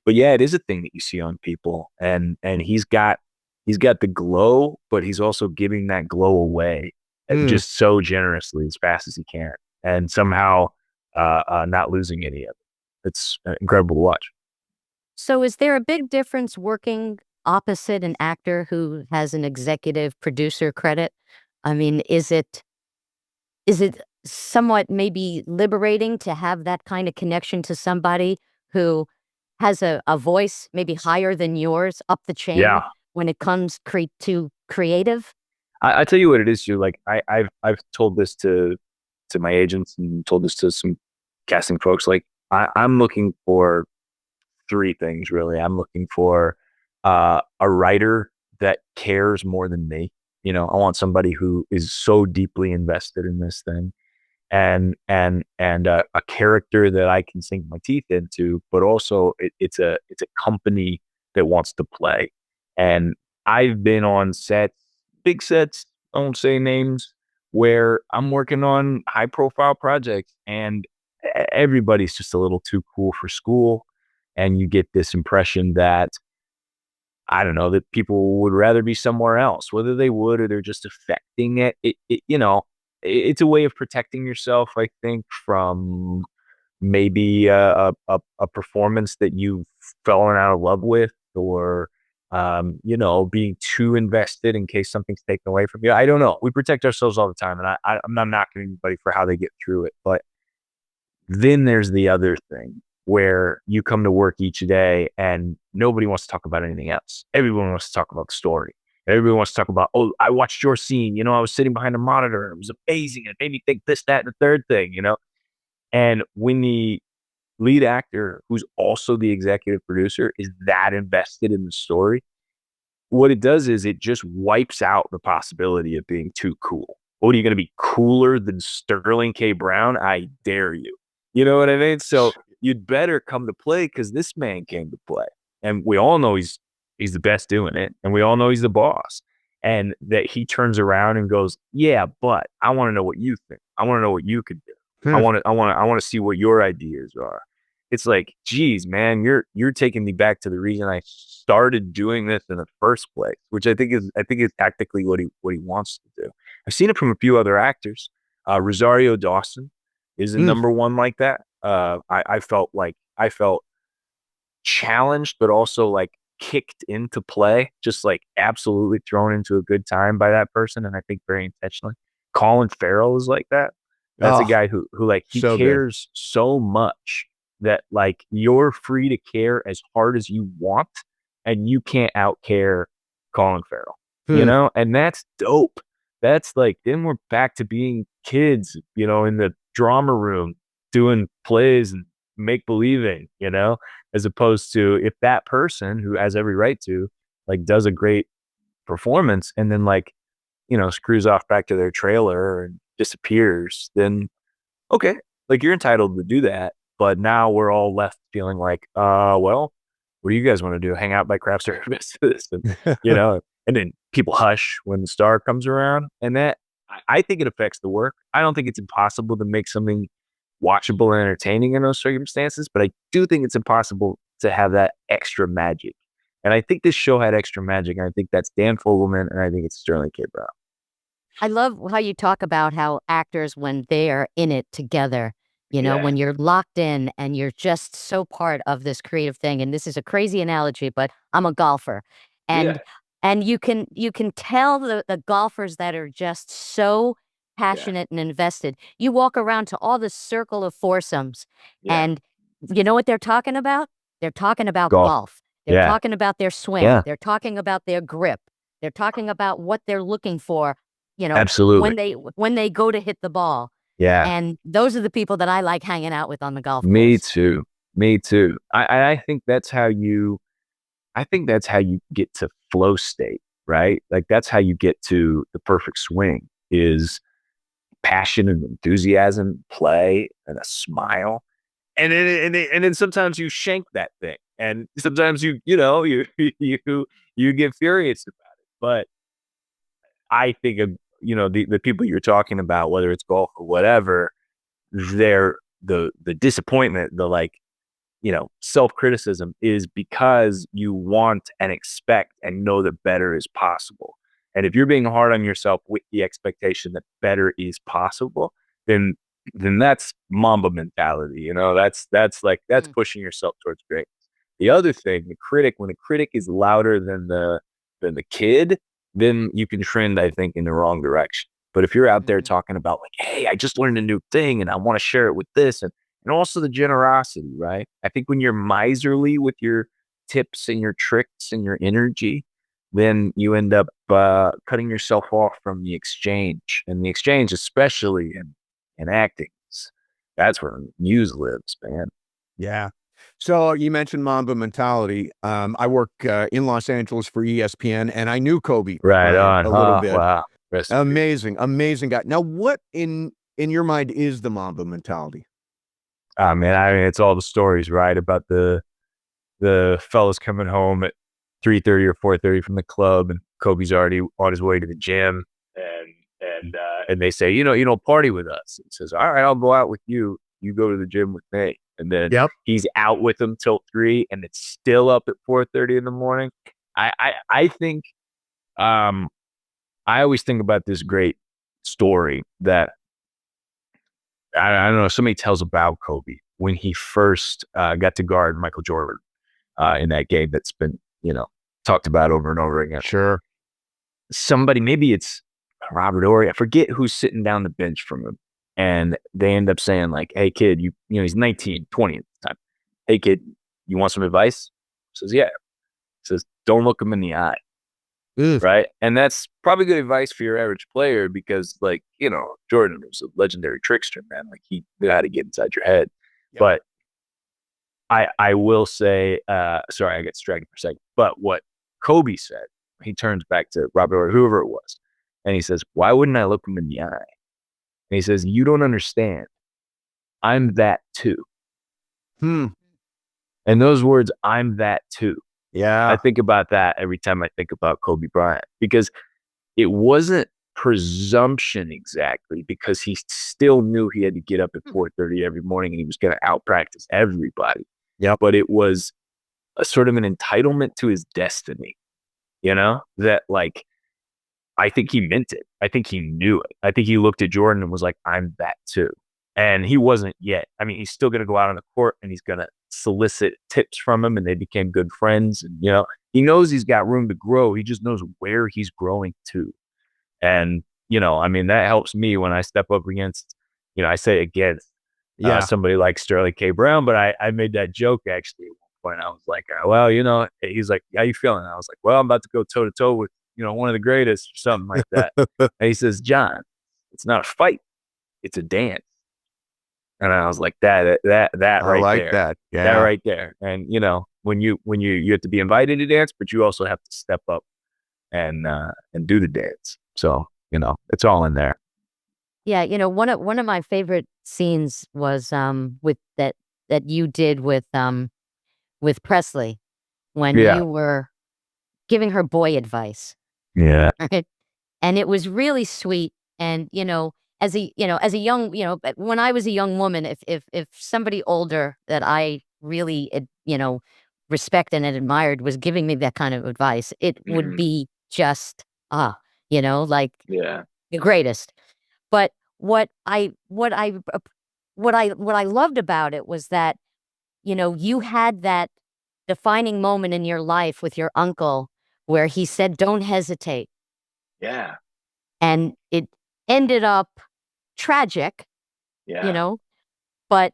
But yeah, it is a thing that you see on people, and he's got the glow, but he's also giving that glow away just so generously as fast as he can, and somehow not losing any of it. It's incredible to watch. So is there a big difference working opposite an actor who has an executive producer credit? I mean, is it somewhat maybe liberating to have that kind of connection to somebody who has a voice maybe higher than yours up the chain Yeah. when it comes to creative? I tell you what it is, too. Like I've told this to my agents and told this to some casting folks. Like I'm looking for three things, really. I'm looking for a writer that cares more than me. I want somebody who is so deeply invested in this thing, and a character that I can sink my teeth into, but also it's a company that wants to play. And I've been on sets, big sets, I won't say names, where I'm working on high profile projects, and everybody's just a little too cool for school. And you get this impression that, I don't know, that people would rather be somewhere else, whether they would or they're just affecting it. It's a way of protecting yourself, I think, from maybe a performance that you've fallen out of love with, or being too invested in case something's taken away from you. I don't know. We protect ourselves all the time, and I'm not knocking anybody for how they get through it. But then there's the other thing, where you come to work each day and nobody wants to talk about anything else. Everyone wants to talk about the story. Everyone wants to talk about, oh, I watched your scene. I was sitting behind a monitor. It was amazing. It made me think this, that, and the third thing, And when the lead actor, who's also the executive producer, is that invested in the story, what it does is it just wipes out the possibility of being too cool. What, are you going to be cooler than Sterling K. Brown? I dare you. You know what I mean? So you'd better come to play, because this man came to play. And we all know he's the best doing it. And we all know he's the boss. And that he turns around and goes, yeah, but I want to know what you think. I want to know what you could do. I want to see what your ideas are. It's like, geez, man, you're taking me back to the reason I started doing this in the first place, which I think is tactically what he wants to do. I've seen it from a few other actors. Rosario Dawson is a number one like that. I felt challenged, but also like kicked into play, just like absolutely thrown into a good time by that person, and I think very intentionally. Colin Farrell is like that. That's a guy who like, he so cares so much that like you're free to care as hard as you want and you can't out care Colin Farrell, you know? And that's dope. That's like, then we're back to being kids, you know, in the drama room doing plays and make believing, you know, as opposed to if that person who has every right to like does a great performance and then like, you know, screws off back to their trailer and disappears, then okay, like you're entitled to do that. But now we're all left feeling like, well, what do you guys want to do? Hang out by craft service, and, you know, and then people hush when the star comes around, and that I think it affects the work. I don't think it's impossible to make something watchable and entertaining in those circumstances, but I do think it's impossible to have that extra magic. And I think this show had extra magic, and I think that's Dan Fogelman, and I think it's Sterling K. Brown. I love how you talk about how actors, when they are in it together, you know, when you're locked in and you're just so part of this creative thing. And this is a crazy analogy, but I'm a golfer, and you can tell the golfers that are just so passionate and invested. You walk around to all the circle of foursomes, and you know what they're talking about? They're talking about golf. They're talking about their swing. They're talking about their grip. They're talking about what they're looking for, you know, Absolutely. when they go to hit the ball. Yeah. And those are the people that I like hanging out with on the golf course. Me too. Me too. I think that's how you get to flow state, right? Like that's how you get to the perfect swing is passion and enthusiasm, play and a smile. And then sometimes you shank that thing. And sometimes you get furious about it. But I think of, you know, the people you're talking about, whether it's golf or whatever, they're the disappointment, the like, you know, self-criticism is because you want and expect and know that better is possible. And if you're being hard on yourself with the expectation that better is possible, then that's Mamba mentality, you know, that's pushing yourself towards greatness. The other thing, when a critic is louder than the kid, then you can trend, I think, in the wrong direction. But if you're out there talking about like, hey, I just learned a new thing and I want to share it with this, and also the generosity, right? I think when you're miserly with your tips and your tricks and your energy, then you end up cutting yourself off from the exchange. And the exchange, especially in acting, that's where muse lives, man. Yeah. So you mentioned Mamba mentality. I work in Los Angeles for ESPN, and I knew Kobe Right a little bit. Wow. Amazing guy. Now, what in your mind is the Mamba mentality? Man, I mean, it's all the stories, right? About the fellas coming home at 3:30 or 4:30 from the club, and Kobe's already on his way to the gym, and they say, you know, party with us. He says, all right, I'll go out with you. You go to the gym with me, and then he's out with them till 3, and it's still up at 4:30 in the morning. I think, I always think about this great story that I don't know, somebody tells about Kobe when he first got to guard Michael Jordan in that game that's been, you know, talked about over and over again. Sure. Somebody, maybe it's Robert Horry, I forget who's sitting down the bench from him. And they end up saying like, hey kid, you know, he's 19, 20 at the time. Hey kid, you want some advice? He says, yeah. He says, don't look him in the eye. Right. And that's probably good advice for your average player because, like, you know, Jordan was a legendary trickster, man. Like, he knew how to get inside your head. But I will say, sorry, I got distracted for a second. But what Kobe said, he turns back to Robert or whoever it was, and he says, why wouldn't I look him in the eye? And he says, you don't understand. I'm that too. And those words, I'm that too. Yeah. I think about that every time I think about Kobe Bryant because it wasn't presumption exactly because he still knew he had to get up at 4:30 every morning and he was going to out-practice everybody. Yeah. But it was a sort of an entitlement to his destiny, you know, that like, I think he meant it. I think he knew it. I think he looked at Jordan and was like, I'm that too. And he wasn't yet. I mean, he's still going to go out on the court and he's going to solicit tips from him and they became good friends. And, you know, he knows he's got room to grow. He just knows where he's growing to. And, you know, I mean, that helps me when I step up against, you know, I say against somebody like Sterling K. Brown. But I made that joke actually at one point. I was like, well, he's like, how you feeling? I was like, well, I'm about to go toe to toe with, one of the greatest or something like that. And he says, John, it's not a fight. It's a dance. And I was like, that I right like there. that. Yeah. That right there. And when you have to be invited to dance, but you also have to step up and do the dance. So, it's all in there. Yeah, one of my favorite scenes was with that you did with Presley when you were giving her boy advice. Yeah. Right? And it was really sweet. And as a young, when I was a young woman, if somebody older that I really respected and admired was giving me that kind of advice, it would be just like the greatest. But what I loved about it was that you had that defining moment in your life with your uncle where he said, "Don't hesitate." Yeah. And it ended up tragic, but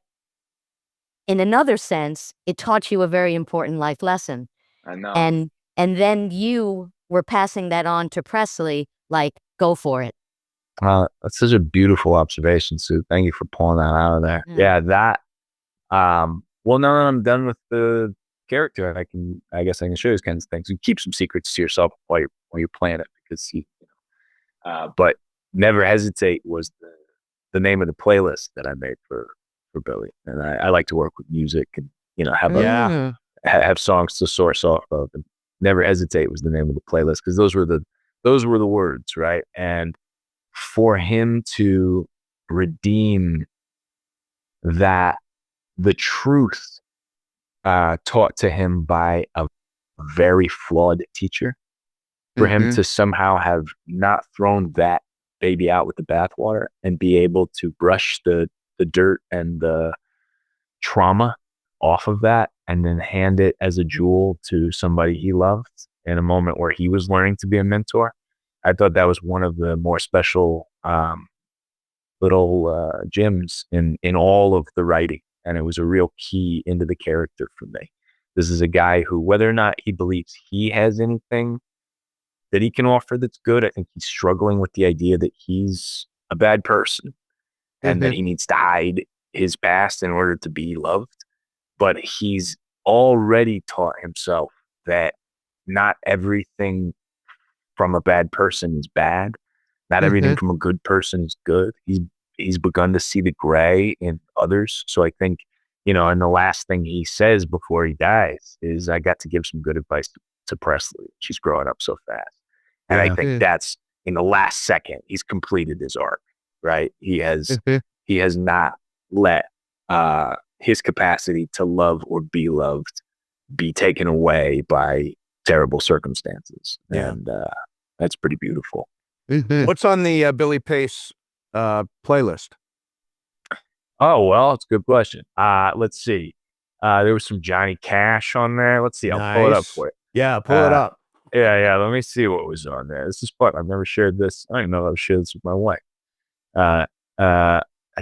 in another sense, it taught you a very important life lesson. I know. And then you were passing that on to Presley, like, go for it. That's such a beautiful observation, Sue. Thank you for pulling that out of there. Yeah, that. Well, now that I'm done with the character, I guess I can show you these kinds of things. You keep some secrets to yourself while you're playing it, because but Never Hesitate was the name of the playlist that I made for Billy, and I like to work with music and have songs to source off of. And Never Hesitate was the name of the playlist because those were the words, right? And for him to redeem that, the truth taught to him by a very flawed teacher, for him to somehow have not thrown that baby out with the bathwater and be able to brush the dirt and the trauma off of that and then hand it as a jewel to somebody he loved in a moment where he was learning to be a mentor. I thought that was one of the more special little gems in all of the writing. And it was a real key into the character for me. This is a guy who, whether or not he believes he has anything that he can offer that's good, I think he's struggling with the idea that he's a bad person and that he needs to hide his past in order to be loved. But he's already taught himself that not everything from a bad person is bad. Not everything from a good person is good. He's begun to see the gray in others. So I think, and the last thing he says before he dies is, I got to give some good advice to Presley. She's growing up so fast. And I think that's, in the last second, he's completed his arc, right? He has not let his capacity to love or be loved be taken away by terrible circumstances. Yeah. And that's pretty beautiful. What's on the Billy Pace playlist? Oh, well, it's a good question. Let's see. There was some Johnny Cash on there. Let's see. I'll pull it up for you. Yeah, pull it up. Yeah. Let me see what was on there. This is fun. I've never shared this. I don't even know if I've shared this with my wife. I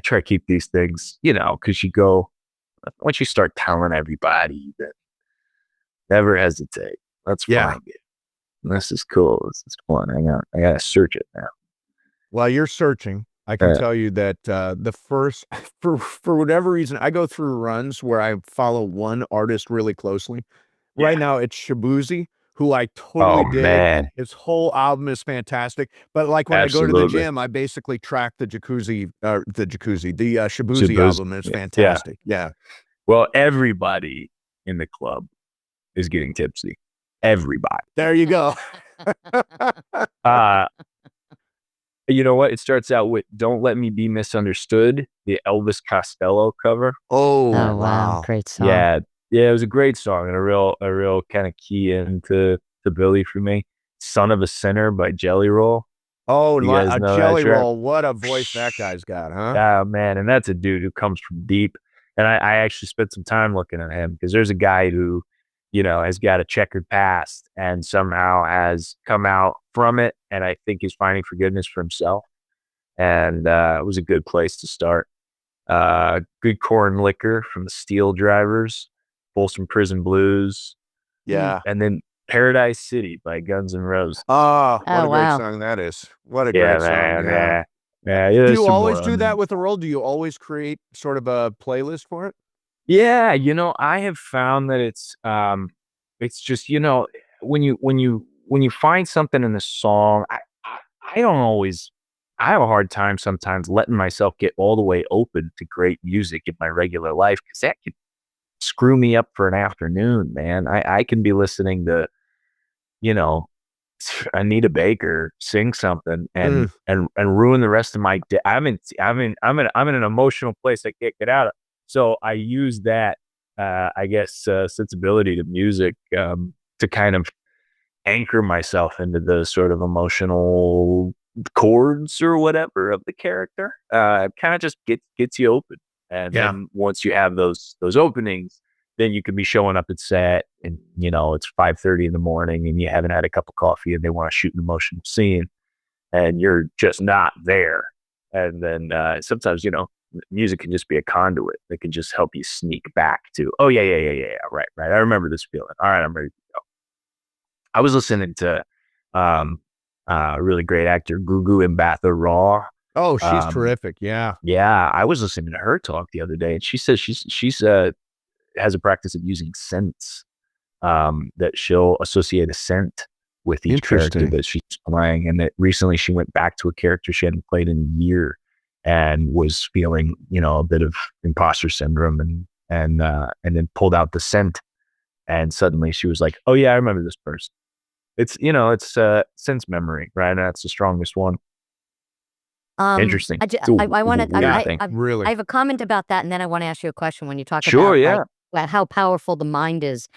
try to keep these things, because once you start telling everybody that never hesitate, let's find it. This is cool. This is fun. I gotta search it now. While you're searching, I can tell you that the first, for whatever reason, I go through runs where I follow one artist really closely. Right now, it's Shabuzi, who I totally dig. Man. His whole album is fantastic. But like when I go to the gym, I basically track the Shabuzi album. It's fantastic. Yeah. Well, everybody in the club is getting tipsy. Everybody. There you go. You know what? It starts out with "Don't Let Me Be Misunderstood," the Elvis Costello cover. Oh wow. Great song. Yeah, it was a great song and a real kind of key into Billy for me. "Son of a Sinner" by Jelly Roll. Oh, a Jelly Roll. What a voice that guy's got, huh? Yeah, man. And that's a dude who comes from deep. And I actually spent some time looking at him, because there's a guy who, has got a checkered past and somehow has come out from it. And I think he's finding forgiveness for himself. And it was a good place to start. Good Corn Liquor from the Steel Drivers, Folsom Prison Blues, Yeah. and then Paradise City by Guns N' Roses. Oh, what Oh, a great wow. song that is. What a Yeah, great song. man. Yeah. Yeah. Do There's you some always more do on that there. with a role? Do you always create sort of a playlist for it? Yeah, I have found that it's just, when you find something in the song, I don't always, I have a hard time sometimes letting myself get all the way open to great music in my regular life because that can screw me up for an afternoon, man. I can be listening to, you know, Anita Baker sing something and ruin the rest of my day. I'm in an emotional place I can't get out of. So I use that I guess sensibility to music to kind of anchor myself into the sort of emotional chords or whatever of the character. It kind of just gets you open. And then once you have those openings, then you could be showing up at set and, it's 5:30 in the morning and you haven't had a cup of coffee and they want to shoot an emotional scene and you're just not there. And then sometimes, music can just be a conduit that can just help you sneak back to, oh, yeah. Right. I remember this feeling. All right, I'm ready to go. I was listening to a really great actor, 𝐿𝐒 𝐍𝐒. Oh, she's terrific. Yeah. Yeah, I was listening to her talk the other day, and she says she's has a practice of using scents, that she'll associate a scent with each character Interesting. that she's playing, and that recently she went back to a character she hadn't played in a year and was feeling, a bit of imposter syndrome and then pulled out the scent, and suddenly she was like, "Oh yeah, I remember this person." It's, sense memory, right? And that's the strongest one. Interesting. I want to. Really. I have a comment about that, and then I want to ask you a question. When you talk Sure, about yeah. like how powerful the mind is,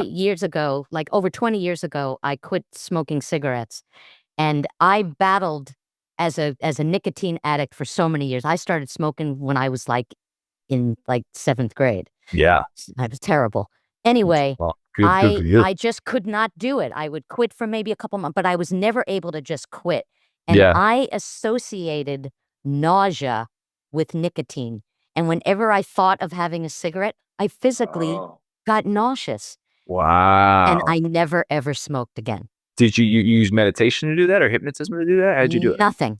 years ago, like over 20 years ago, I quit smoking cigarettes, and I battled as a nicotine addict for so many years. I started smoking when I was in 7th grade. Yeah. I was terrible. Anyway, Well, good for you. I just could not do it. I would quit for maybe a couple months, but I was never able to just quit. And Yeah. I associated nausea with nicotine. And whenever I thought of having a cigarette, I physically got nauseous. Wow. And I never, ever smoked again. Did you use meditation to do that or hypnotism to do that? How'd you do it? Nothing.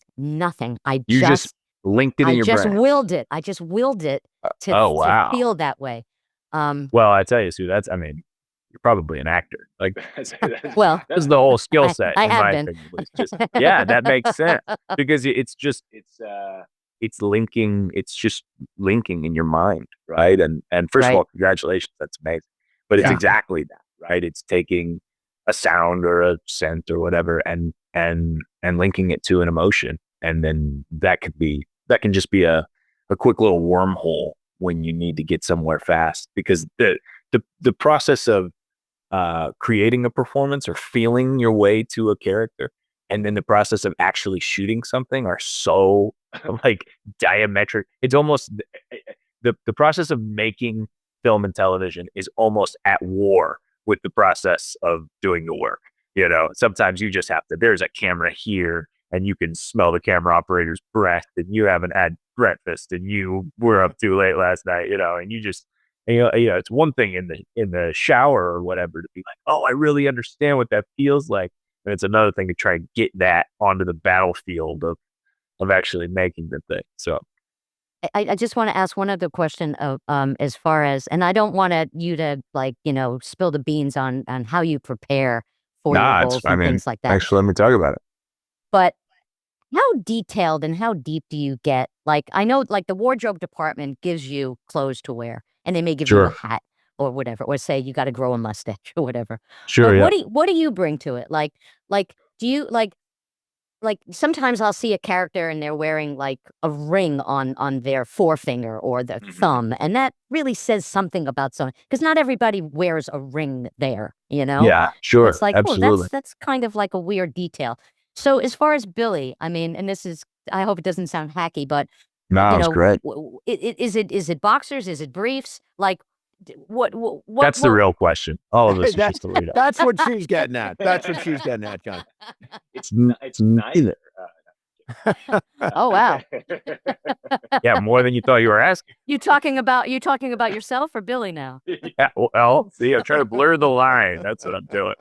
You just linked it in your brain. I just willed it. I just willed it to feel that way. Well, I tell you, Sue, you're probably an actor. Like, that's the whole skill set. I in have my been. opinion. It's just, yeah, that makes sense because it's just linking in your mind, right? And first of all, congratulations, that's amazing. But it's exactly that, right? It's taking a sound or a scent or whatever and linking it to an emotion, and then that can just be a quick little wormhole when you need to get somewhere fast, because the process of creating a performance or feeling your way to a character and then the process of actually shooting something are so diametric. It's almost the process of making film and television is almost at war with the process of doing the work. Sometimes you just have to, there's a camera here and you can smell the camera operator's breath and you haven't had breakfast and you were up too late last night, and you just, it's one thing in the shower or whatever to be like, oh, I really understand what that feels like. And it's another thing to try and get that onto the battlefield of actually making the thing. So I just want to ask one other question of as far as, and I don't want you to spill the beans on how you prepare for your roles and things like that. Thanks for letting me talk about it. But how detailed and how deep do you get? I know the wardrobe department gives you clothes to wear and they may give you a hat or whatever, or say you got to grow a mustache or whatever. Sure. But Yeah. what do you bring to it? Do you sometimes I'll see a character and they're wearing a ring on their forefinger or their thumb, and that really says something about someone, because not everybody wears a ring there, Yeah, sure. It's absolutely. Oh, that's kind of a weird detail. So as far as Billy, and this is, I hope it doesn't sound hacky, but No, it's great. Is it boxers? Is it briefs? What? That's the real question. All of this is just the lead up. That's what she's getting at. That's what she's getting at, John. It's neither. Oh, wow. Yeah, more than you thought you were asking. You talking about yourself or Billy now? Yeah, well, see, I'm trying to blur the line. That's what I'm doing.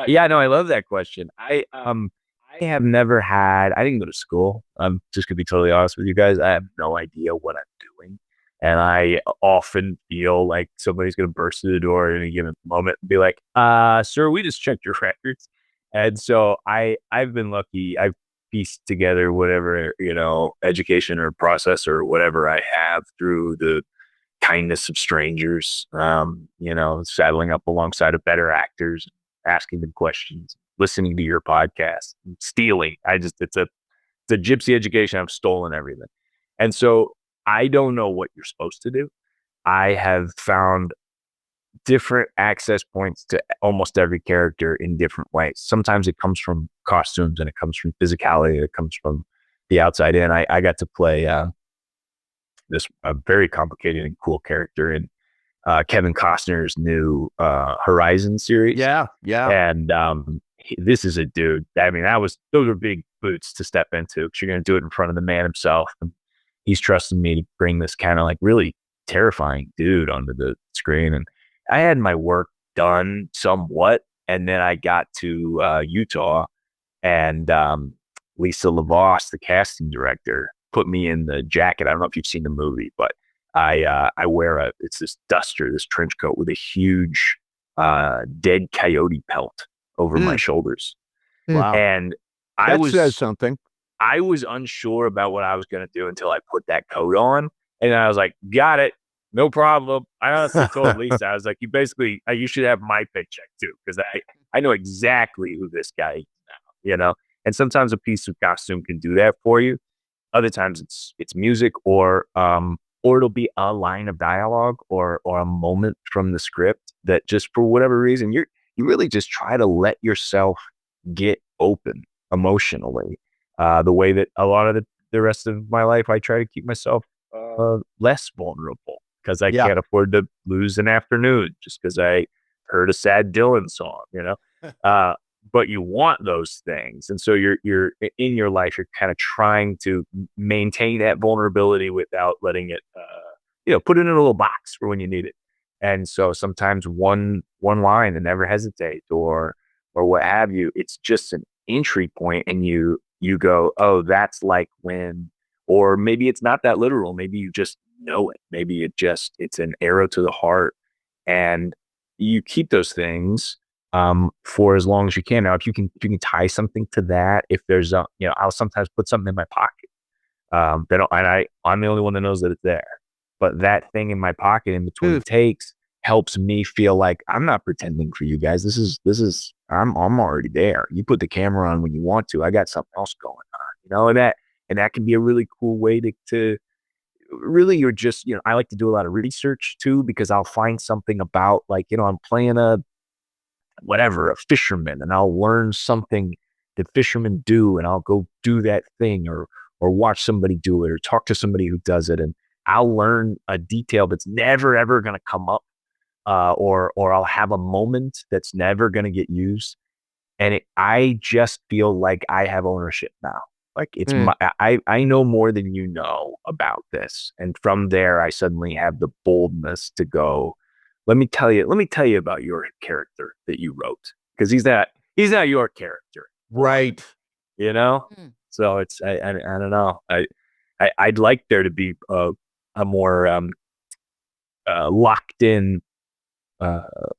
Yeah, no, I love that question. I have never had. I didn't go to school. I'm just gonna be totally honest with you guys. I have no idea what I'm doing, and I often feel like somebody's gonna burst through the door at any given moment and be like, sir, we just checked your records." And so I've been lucky. I've pieced together whatever, education or process or whatever I have through the kindness of strangers, saddling up alongside of better actors, asking them questions, listening to your podcast, stealing. It's a gypsy education. I've stolen everything. And so I don't know what you're supposed to do. I have found different access points to almost every character in different ways. Sometimes it comes from costumes and it comes from physicality. It comes from the outside in. I got to play this very complicated and cool character in Kevin Costner's new Horizon series. Yeah. And this is a dude. I mean, those were big boots to step into because you're going to do it in front of the man himself. And he's trusted me to bring this kind of like really terrifying dude onto the screen. And I had my work done somewhat. And then I got to Utah, and Lisa LaVosse, the casting director, put me in the jacket. I don't know if you've seen the movie, but I wear it's this duster, this trench coat with a huge dead coyote pelt over my shoulders. Wow. And That says something. I was unsure about what I was going to do until I put that coat on. And I was like, got it. No problem. I honestly told Lisa, I was like, you should have my paycheck too. Because I know exactly who this guy is now, and sometimes a piece of costume can do that for you. Other times it's music or it'll be a line of dialogue or a moment from the script that just for whatever reason, you really just try to let yourself get open emotionally. The way that a lot of the rest of my life, I try to keep myself less vulnerable because I can't afford to lose an afternoon just because I heard a sad Dylan song, but you want those things. And so you're in your life, you're kind of trying to maintain that vulnerability without letting it, put it in a little box for when you need it. And so sometimes one line, and never hesitate or what have you, it's just an entry point and you go, oh, that's like when, or maybe it's not that literal. Maybe you just know it. Maybe it's an arrow to the heart, and you keep those things for as long as you can. Now, if you can tie something to that, if there's I'll sometimes put something in my pocket. I'm the only one that knows that it's there, but that thing in my pocket in between takes helps me feel like I'm not pretending for you guys. This is I'm already there. You put the camera on when you want to. I got something else going on, and that can be a really cool way to really, you're just, I like to do a lot of research too, because I'll find something about like, I'm playing a fisherman, and I'll learn something that fishermen do, and I'll go do that thing or watch somebody do it or talk to somebody who does it. And I'll learn a detail that's never, ever going to come up. Or I'll have a moment that's never going to get used. And I just feel like I have ownership now. Like it's I know more than you know about this. And from there, I suddenly have the boldness to go, let me tell you about your character that you wrote. Because he's not your character. Right. So it's, I don't know. I'd like there to be a more locked in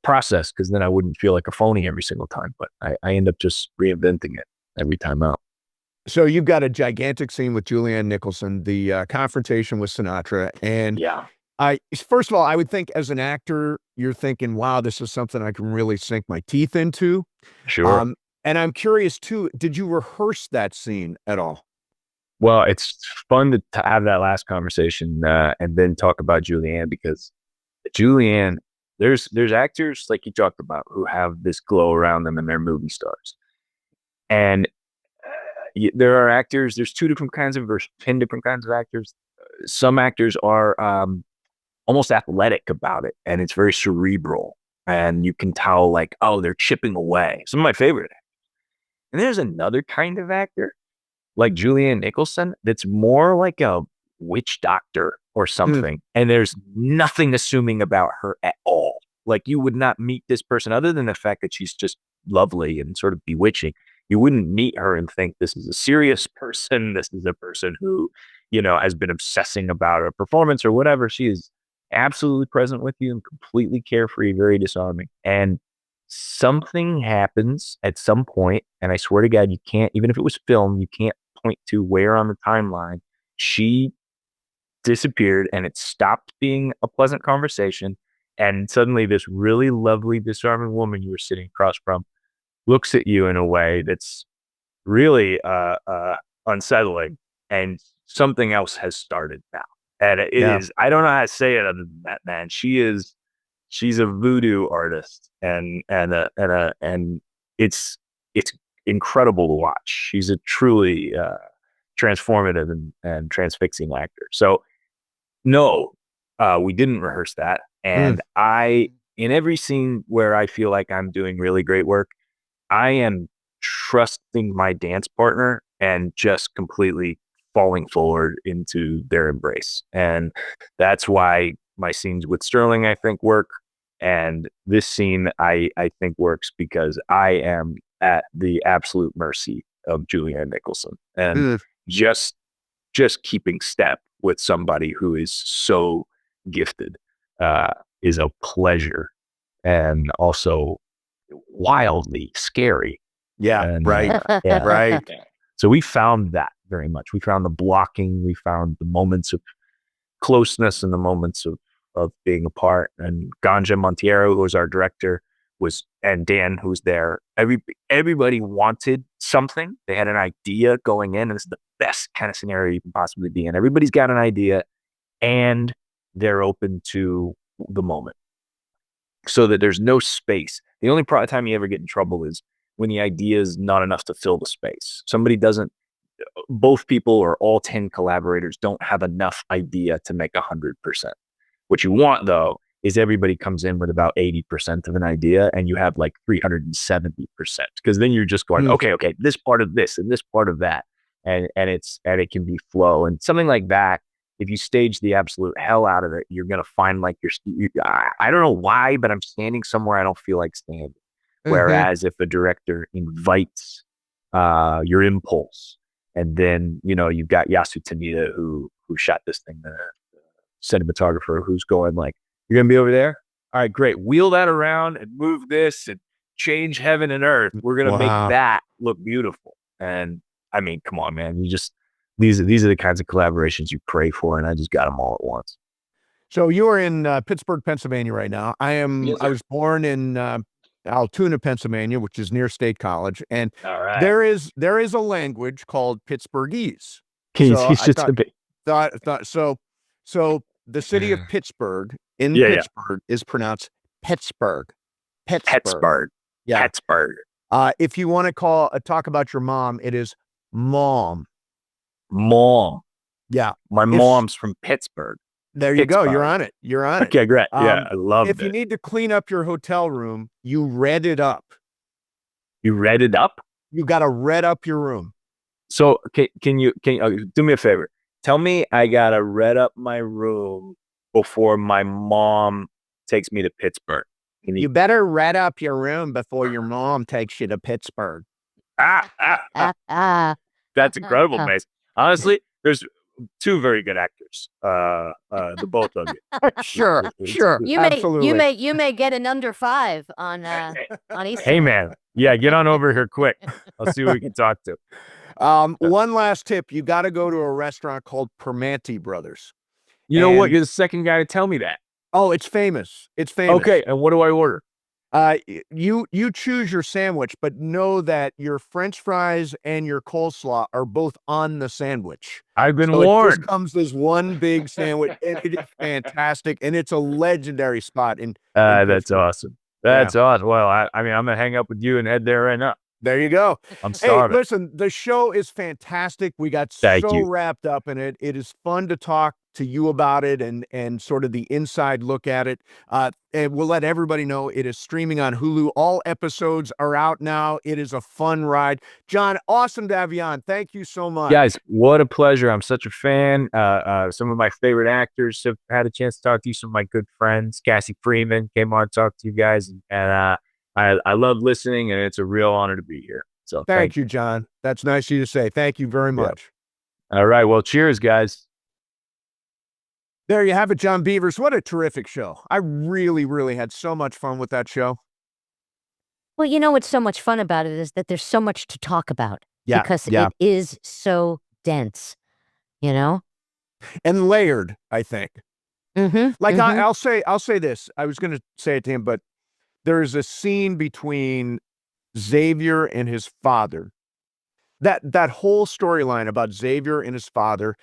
process, because then I wouldn't feel like a phony every single time, but I end up just reinventing it every time out. So you've got a gigantic scene with Julianne Nicholson, the confrontation with Sinatra. And first of all, I would think as an actor, you're thinking, wow, this is something I can really sink my teeth into. Sure. And I'm curious too, did you rehearse that scene at all? Well, it's fun to have that last conversation and then talk about Julianne, because Julianne, there's actors like you talked about who have this glow around them and they're movie stars. And there are actors, there's 10 different kinds of actors. Some actors are almost athletic about it, and it's very cerebral. And you can tell like, oh, they're chipping away. Some of my favorite actors. And there's another kind of actor, like Julianne Nicholson, that's more like a witch doctor or something. And there's nothing assuming about her at all. Like, you would not meet this person other than the fact that she's just lovely and sort of bewitching. You wouldn't meet her and think this is a serious person. This is a person who, has been obsessing about a performance or whatever. She is absolutely present with you and completely carefree, very disarming. And something happens at some point, and I swear to God, you can't, even if it was filmed, you can't point to where on the timeline she disappeared and it stopped being a pleasant conversation. And suddenly this really lovely, disarming woman you were sitting across from looks at you in a way that's really unsettling, and something else has started now. And it is, I don't know how to say it other than that, man. She's a voodoo artist, and it's incredible to watch. She's a truly transformative and transfixing actor. So no, we didn't rehearse that. And in every scene where I feel like I'm doing really great work, I am trusting my dance partner and just completely falling forward into their embrace. And that's why my scenes with Sterling, I think, work. And this scene, I think, works because I am at the absolute mercy of Julianne Nicholson and just keeping step with somebody who is so gifted is a pleasure, and also wildly scary. Right. So we found that very much. We found the blocking, we found the moments of closeness and the moments of being apart. And Ganja Montiero, who was our director, and Dan, who was there. Everybody wanted something. They had an idea going in, and this is the best kind of scenario you can possibly be in. Everybody's got an idea, and they're open to the moment, so that there's no space. The only time you ever get in trouble is when the idea is not enough to fill the space. Both people or all 10 collaborators don't have enough idea to make 100%. What you want, though, is everybody comes in with about 80% of an idea, and you have like 370%, because then you're just going, okay, this part of this and this part of that, and it can be flow. And something like that, if you stage the absolute hell out of it, you're gonna find like I don't know why, but I'm standing somewhere I don't feel like standing. Whereas if a director invites your impulse, and then you've got Yasu Tanita who shot this thing, the cinematographer, who's going like, you're gonna be over there, all right, great, wheel that around and move this and change heaven and earth. We're gonna make that look beautiful. And I mean, come on, man, these are the kinds of collaborations you pray for, and I just got them all at once. So you are in Pittsburgh, Pennsylvania right now. I was born in Altoona, Pennsylvania, which is near State College, and there is a language called Pittsburghese. So the city of Pittsburgh Pittsburgh is pronounced Pittsburgh. Pittsburgh. Yeah. Pittsburgh. If you want to talk about your mom, it is mom. Mom. Yeah. My mom's from Pittsburgh. There you go. You're on it. You're on it. Okay, great. Yeah, I love it. If you need to clean up your hotel room, you red it up. You read it up? You got to red up your room. So can you do me a favor? Tell me I got to red up my room before my mom takes me to Pittsburgh. You better red up your room before your mom takes you to Pittsburgh. That's incredible, Mase. Honestly, there's two very good actors, the both of you. Sure. You may get an under 5 on Easter. Hey, man. Yeah, get on over here quick. I'll see who we can talk to. One last tip. You got to go to a restaurant called Permanti Brothers. You know what? You're the second guy to tell me that. Oh, it's famous. It's famous. Okay, and what do I order? You choose your sandwich, but know that your French fries and your coleslaw are both on the sandwich. I've been warned. It just comes as one big sandwich, and it is fantastic, and it's a legendary spot in that's awesome. That's awesome. Well, I mean, I'm gonna hang up with you and head there right now. There you go. I'm starving. Hey, listen, the show is fantastic. We got so wrapped up in it. It is fun to talk to you about it and sort of the inside look at it. And we'll let everybody know it is streaming on Hulu. All episodes are out now. It is a fun ride. Jon, awesome to have you on. Thank you so much. Guys, what a pleasure. I'm such a fan. Some of my favorite actors have had a chance to talk to you. Some of my good friends, Cassie Freeman, came on to talk to you guys. And I love listening, and it's a real honor to be here. So thank you, Jon. That's nice of you to say. Thank you very much. Yeah. All right. Well, cheers, guys. There you have it, Jon Beavers. What a terrific show. I really, really had so much fun with that show. Well, you know what's so much fun about it is that there's so much to talk about. Yeah, because it is so dense, you know? And layered, I think. Like I'll say this. I was going to say it to him, but there's a scene between Xavier and his father. That whole storyline about Xavier and his father,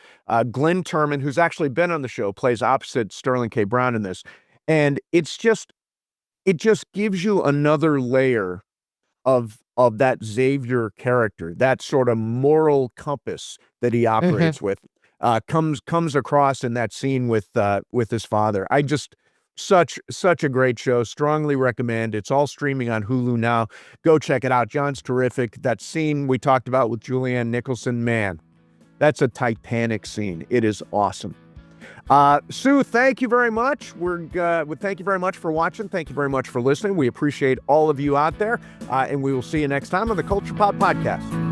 Glenn Turman, who's actually been on the show, plays opposite Sterling K. Brown in this. And it just gives you another layer of that Xavier character, that sort of moral compass that he operates with, comes across in that scene with his father. Such a great show. Strongly recommend. It's all streaming on Hulu now. Go check it out. Jon's terrific. That scene we talked about with Julianne Nicholson, man, that's a Titanic scene. It is awesome. Sue, thank you very much. Thank you very much for watching. Thank you very much for listening. We appreciate all of you out there, and we will see you next time on the Culture Pop Podcast.